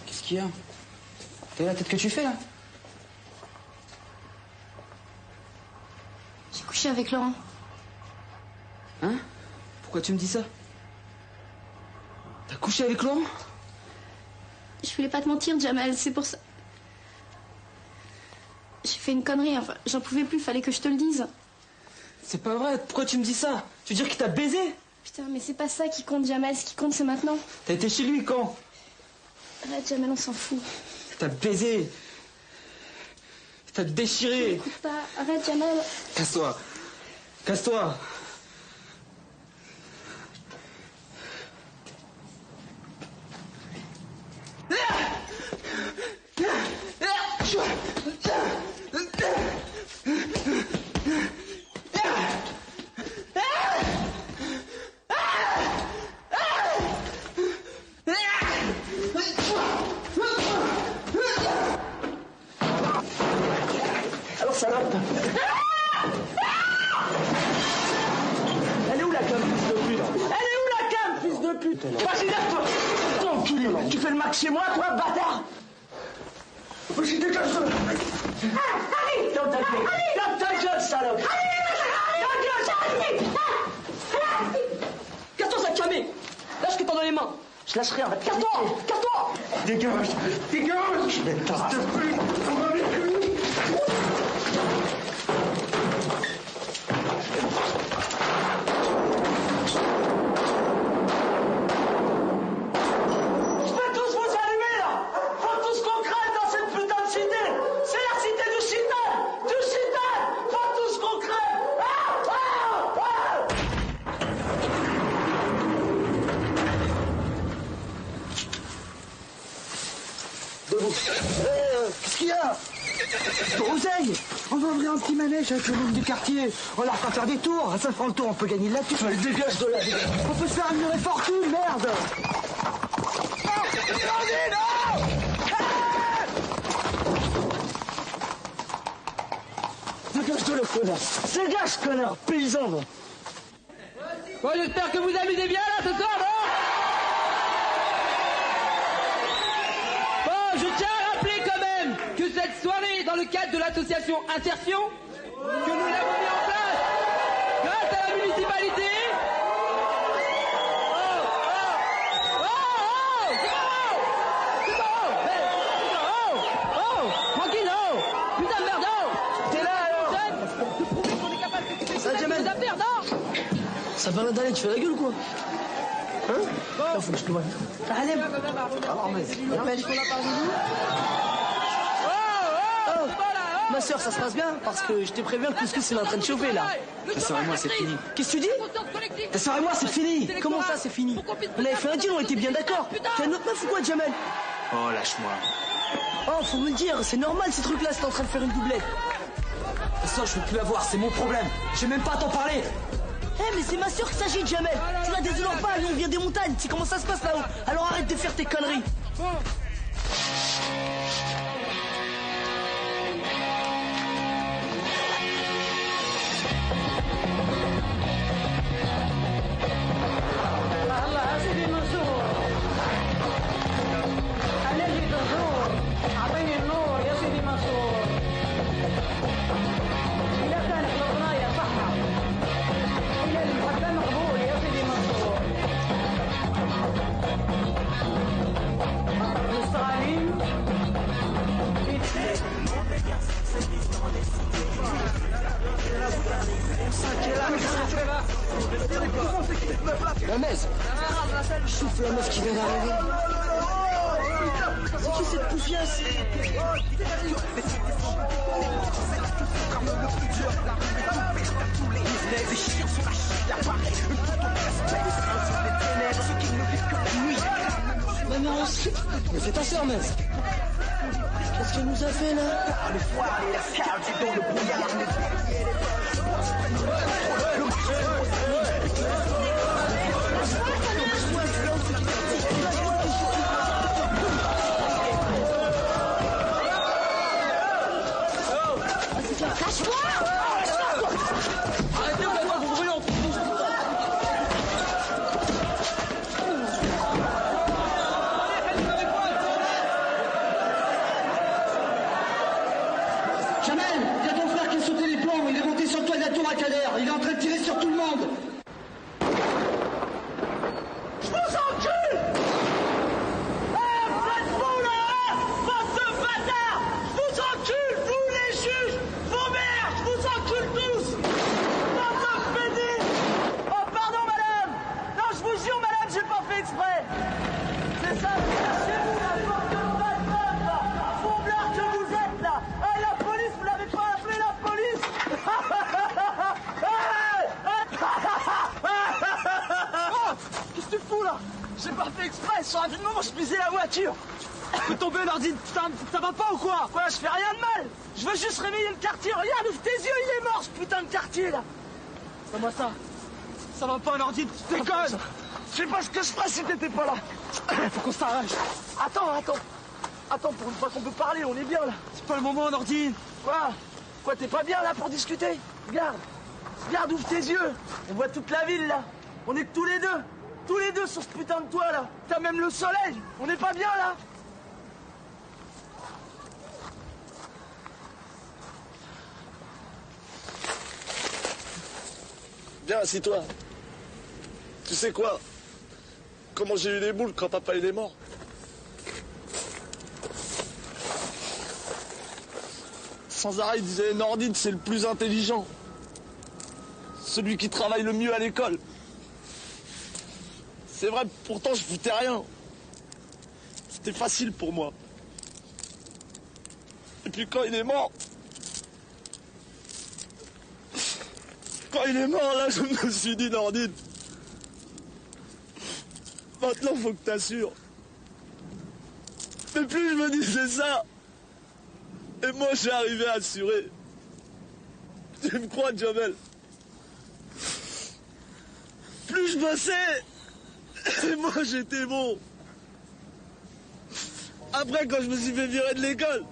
Qu'est-ce qu'il y a? T'as vu la tête que tu fais là? J'ai couché avec Laurent. Hein? Pourquoi tu me dis ça? T'as couché avec Laurent? Je voulais pas te mentir, Jamel, c'est pour ça. J'ai fait une connerie, enfin, j'en pouvais plus, fallait que je te le dise. C'est pas vrai, pourquoi tu me dis ça? Tu veux dire qu'il t'a baisé? Putain, mais c'est pas ça qui compte, Jamel, ce qui compte, c'est maintenant. T'as été chez lui quand? Arrête, Jamel, on s'en fout. t'a baisé. Il t'a déchiré. Écoute pas, arrête Jamel. Casse-toi. Casse-toi. Alors salope. Elle est où la cam, fils de pute? Elle est où la cam, fils de pute? Vas-y, lève-toi. Putain, enculé. Tu fais le max chez moi, toi, bâtard. Vas-y, dégage-toi. Allez, ferme ta gueule. Ferme ta gueule, salope. Casse-toi, ça camé. Lâche ce que t'as dans les mains. Je lâche rien, casse-toi. Casse-toi. Dégage. Dégage. Je vais te raser. Qu'est-ce qu'il y a? Groseille, on va ouvrir un petit manège avec le monde du quartier. On leur fera faire des tours. À 5 francs le tour, on peut gagner de la thune. Dégage de là. On peut se faire une fortune, merde. Dégage de là, connard. Dégage, connard, paysan. Bon, j'espère que vous amusez bien là ce soir, non? Bon, je tiens à rappeler quand même que cette soirée, dans le cadre de l'association Insertion, que nous l'avons mis en place grâce à la municipalité. Tranquille, oh! Putain de merde, oh! T'es là alors? De prouver qu'on est capable de faire Ça, Jamel. des affaires, non? Ça va là d'aller, tu fais la gueule ou quoi? Hein? Là, faut que je te vois. Allez, ma soeur, ça se passe bien parce que je t'ai prévenu que le couscous il est en train de chauffer là. Ta soeur et moi, c'est fini. Qu'est-ce que tu dis? Ta soeur et moi, c'est fini. Comment ça, c'est fini? On avait fait un deal, on était bien d'accord. T'es une autre meuf ou quoi, Jamel? Oh, lâche-moi. Oh, faut me le dire, c'est normal ces trucs-là, c'est en train de faire une doublette. Ta soeur, je veux plus la voir, c'est mon problème. J'ai même pas à t'en parler. Eh mais c'est ma soeur qu'il s'agit, Jamel. Tu la déshonores pas, nous on vient des montagnes. Tu sais comment ça se passe là-haut? Alors arrête de faire tes conneries. La messe. Chouffe la meuf qui vient d'arriver. C'est qui cette poufiasse? Ma mère aussi. Mais c'est ta sœur, Messe. Qu'est-ce qu'elle nous a fait là? Arrêtez, vous allez voir, vous brûlez. Jamel, il y a ton frère qui a sauté les plombs. Il est monté sur le toit de la tour à Kader. Il est en train de tirer sur tout le monde. exprès, sur un moment, je brisais la voiture. Faut tomber, Nordine, ça va pas ou quoi? Quoi, je fais rien de mal. Je veux juste réveiller le quartier. Regarde, ouvre tes yeux, il est mort, ce putain de quartier, là. C'est moi ça. Ça va pas, Nordine, tu déconnes. Je sais pas ce que je ferais si t'étais pas là. Faut qu'on s'arrache. Attends, pour une fois qu'on peut parler, on est bien, là. C'est pas le moment, Nordine. Quoi, t'es pas bien, là, pour discuter? Regarde, ouvre tes yeux. On voit toute la ville, là. On est que tous les deux sur ce putain de toit, là. T'as même le soleil. On n'est pas bien, là. Viens, assis-toi. Tu sais quoi? Comment j'ai eu les boules quand papa il est mort? Sans arrêt, il disait Nordine, c'est le plus intelligent. Celui qui travaille le mieux à l'école. C'est vrai, pourtant je foutais rien. C'était facile pour moi. Et puis quand il est mort... Quand il est mort, là, je me suis dit, Nordine, maintenant, faut que t'assures. Mais plus je me disais ça, et moi, j'ai arrivé à assurer. Tu me crois, Jamel? Plus je bossais, et moi, j'étais bon. Après, quand je me suis fait virer de l'école,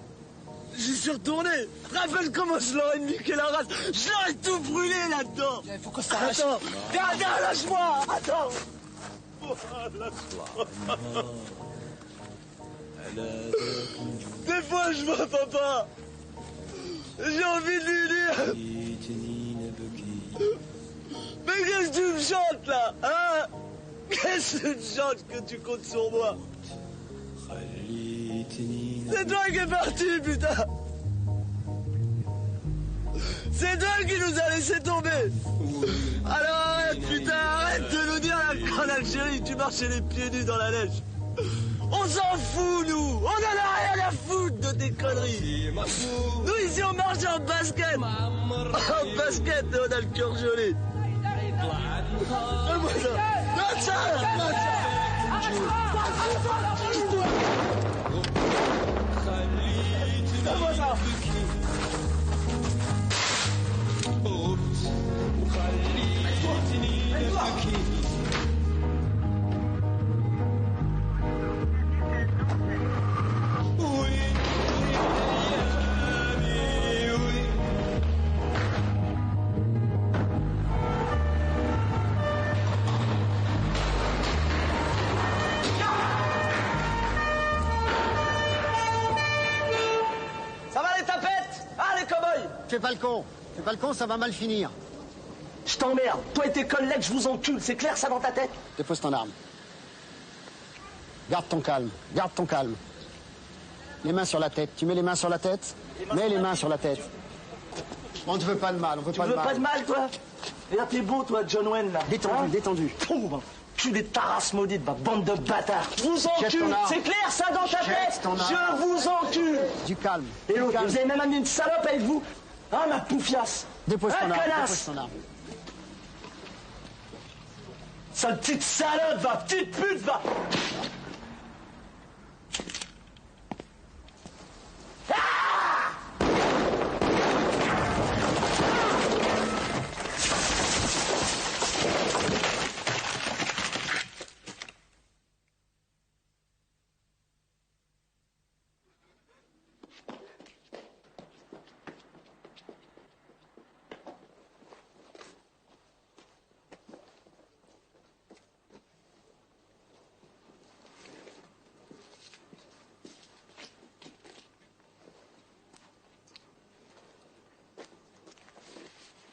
j'y suis retourné. Rappelle comment je leur ai niqué la race. Je leur ai tout brûlé là-dedans. Il faut qu'on s'arrache. Attends, viens, lâche-moi. Attends. Des fois, je vois papa. J'ai envie de lui dire. Mais qu'est-ce que tu me chantes là, hein? Qu'est-ce que tu me chantes que tu comptes sur moi? C'est toi qui es parti, putain! C'est toi qui nous a laissé tomber! Alors arrête, putain, arrête de nous dire qu'en Algérie, tu marchais les pieds nus dans la neige! On s'en fout, nous! On en a rien à foutre de tes conneries! Nous, ici, on marche en basket! En basket, et on a le cœur gelé! Donne-moi ça! Donne ça! Ça va les tapettes? Ah les cow-boys! Fais pas le con, ça va mal finir. Je t'emmerde. Toi et tes collègues, je vous encule. C'est clair ça dans ta tête? Dépose ton arme. Garde ton calme. Les mains sur la tête. Tu mets les mains sur la tête? Mets les mains sur la tête. On ne veut pas de mal, Tu veux pas de mal, toi? Regarde, t'es beau, toi, John Wayne, là. Détendu. Tu des tarasses maudites, bande de bâtards. Je vous encule. C'est clair, ça, dans ta tête? Je vous encule. Du calme. Et l'autre, vous avez même amené une salope avec vous? Ah, ma poufiasse. Dépose ton arme. Sale petite salope, va, petite pute, va.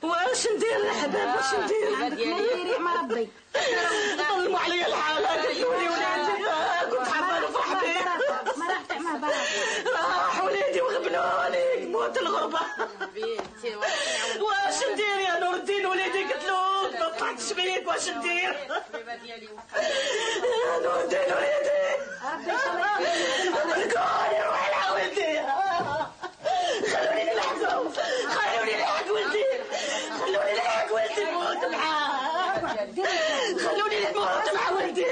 واش ندير يا حباب واش ندير عندك مريري مع ربي ظلموا عليا الحال قالوا لي ولادي كنت حابه نفرح بيه ما راح تعمل برا راح ولادي وغبنوني موت الغربه واش ندير يا نور الدين ولادي قتلوك ما طلعتش بيك واش ندير يا نور الدين ولادي ربي يخليك روحي لها ولدي خلوني نلحقهم خلوني نلحق ولدي خلوني نلحق ولدي نموت معاه خلوني نموت مع ولدي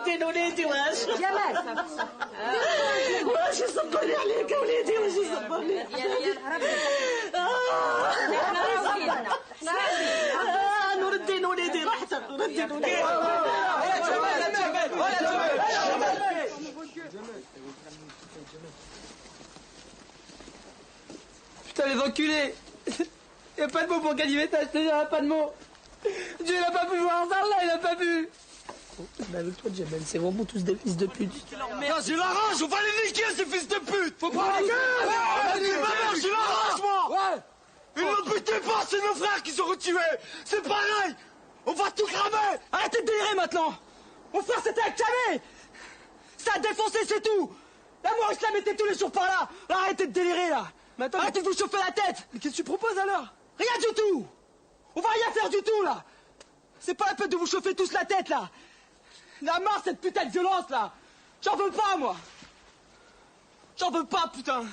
ردين وليدي واش جمال واش يصبرني عليك يا وليدي واش يصبرني نور الدين وليدي راحتك نور الدين وليدي Putain, les enculés! Y'a pas de mots pour Ganymede, je te jure, pas de mots! Dieu, il a pas pu voir ça, là, il a pas pu! Mais avec toi, Jamel, c'est vraiment tous des fils de pute. Non, j'ai la rage, on va les niquer, ces fils de pute! Faut pas la gueule! J'ai la rage, moi! Ouais! Ils ne butez pas, c'est nos frères qui sont retués! C'est pareil! On va tout cramer! Arrêtez de délirer maintenant! Mon frère, c'était avec Camé! Ça a défoncé, c'est tout! Là, moi, je la mettais tous les jours par là! Là, arrêtez de délirer, là! Mais attends, arrêtez de vous chauffer la tête! Mais qu'est-ce que tu proposes alors? Rien du tout! On va rien faire du tout, là! C'est pas la peine de vous chauffer tous la tête, là! La marre, cette putain de violence, là! J'en veux pas, moi! J'en veux pas, putain!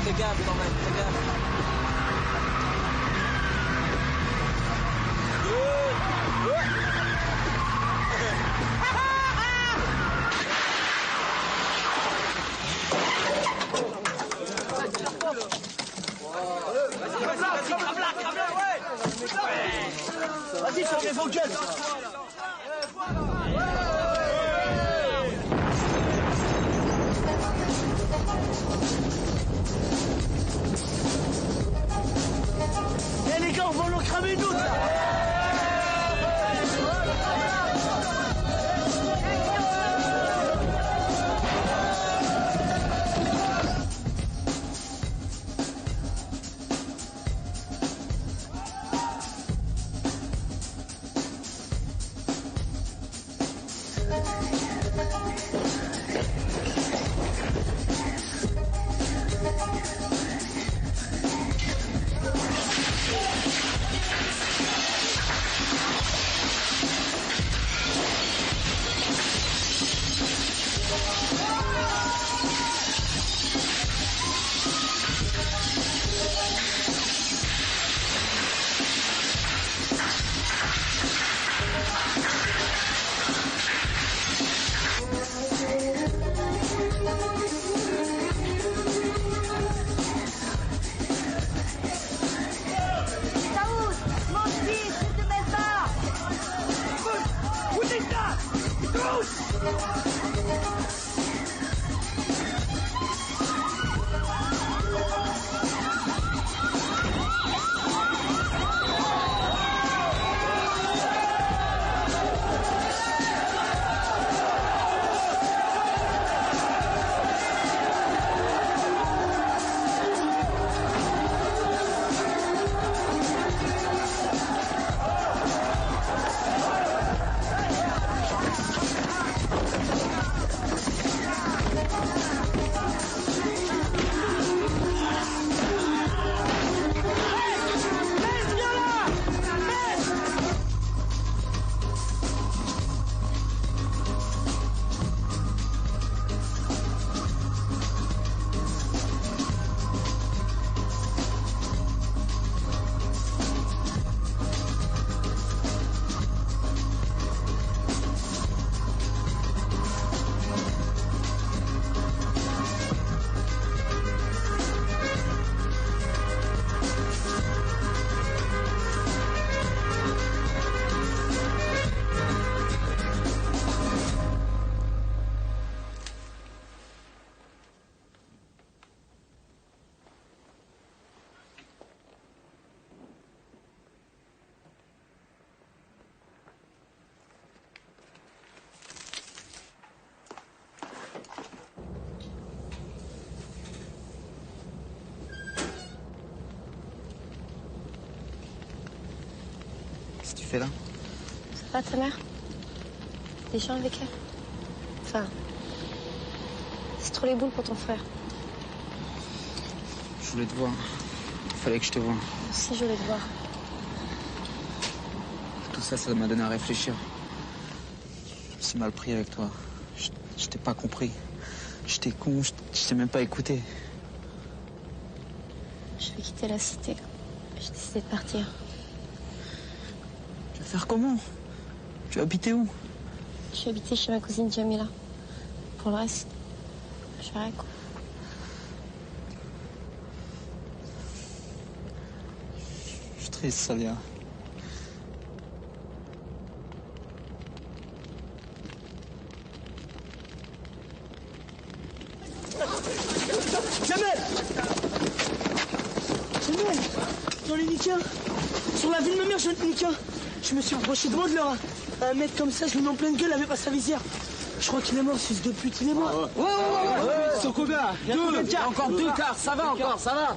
Fais gaffe quand même, fais gaffe. Vas-y, fermez vos gueules. Eh les gars, on va en cramer une autre là. Qu'est-ce que tu fais là? Ça va ta mère? Des gens avec elle? Enfin, c'est trop les boules pour ton frère. Je voulais te voir. Fallait que je te voie. Si je voulais te voir. tout ça, ça m'a donné à réfléchir. Je me suis mal pris avec toi. Je t'ai pas compris. J'étais con, je t'ai même pas écouté. Je vais quitter la cité. J'ai décidé de partir. Tu vas faire comment? Tu vas habiter où? Je vais habiter chez ma cousine Jamila. Pour le reste, je verrai quoi. Je suis triste, Salia. Jamel! Jamel! Dans les niquins! Sur la vie de ma mère, j'ai un niquin! Je me suis approché de moi de leur... Un mec comme ça, je lui mets en pleine gueule, il avait pas sa visière. Je crois qu'il est mort, fils de pute, il est mort. Ouais. Ils sont combien? Encore 2 quarts, ça va encore, ça va.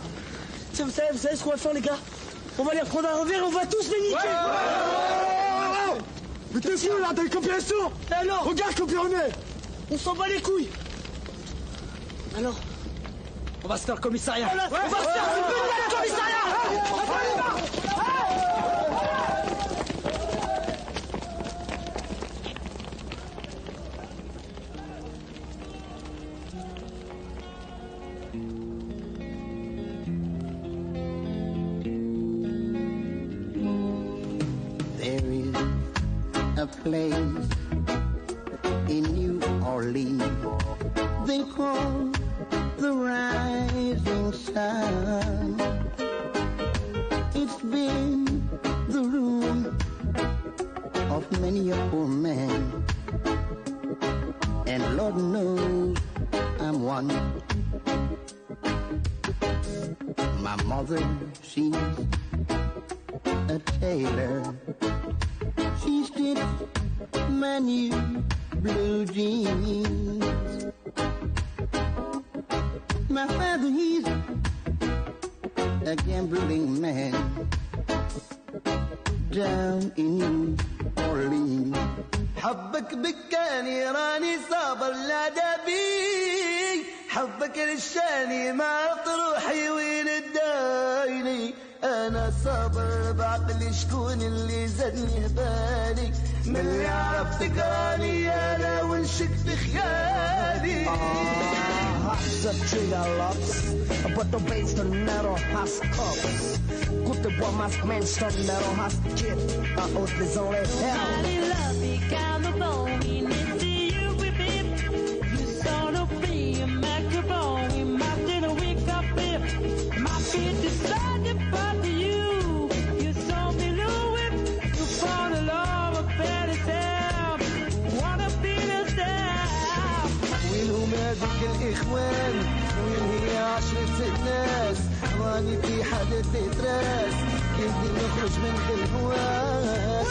Tiens, vous savez ce qu'on va faire, les gars? On va les prendre un revers et on va tous les niquer. Mais t'es fou là, t'as copié un sourd. Et alors? Regarde combien on est. On s'en bat les couilles. Alors? On va se faire le commissariat. On va se faire ce putain de commissariat. There is a place in New Orleans they call the rising sun. It's been the ruin of many a poor man, and Lord knows I'm one. My mother, she's a tailor. She stitched my new blue jeans. My father, he's a gambling man down in New Orleans. حبك بكاني راني صابر لا دبي حبك للشاني ما روحي وين الدايني انا صابر بعقلي شكون اللي زادني بالي من اللي عرفتك راني انا ونشك بخيالي The trigger loves, but the bass the narrow has cups. Gute Bombas Menschen narrow has kid. Aus des only hell. الإخوان وين هي عشرة الناس راني في حدث تراس يمكن نخرج من الهواس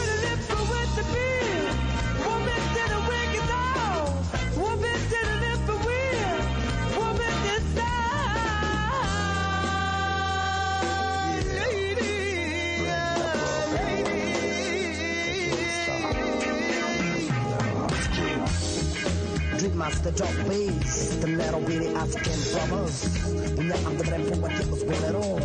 Master Job Bass, the narrow really African brothers. Punya underbrand buat kita spoileros.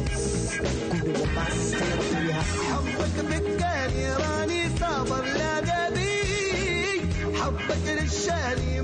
Kudu bombas, kalau punya حبك بكاني راني صابر لا دبي حبك للشاني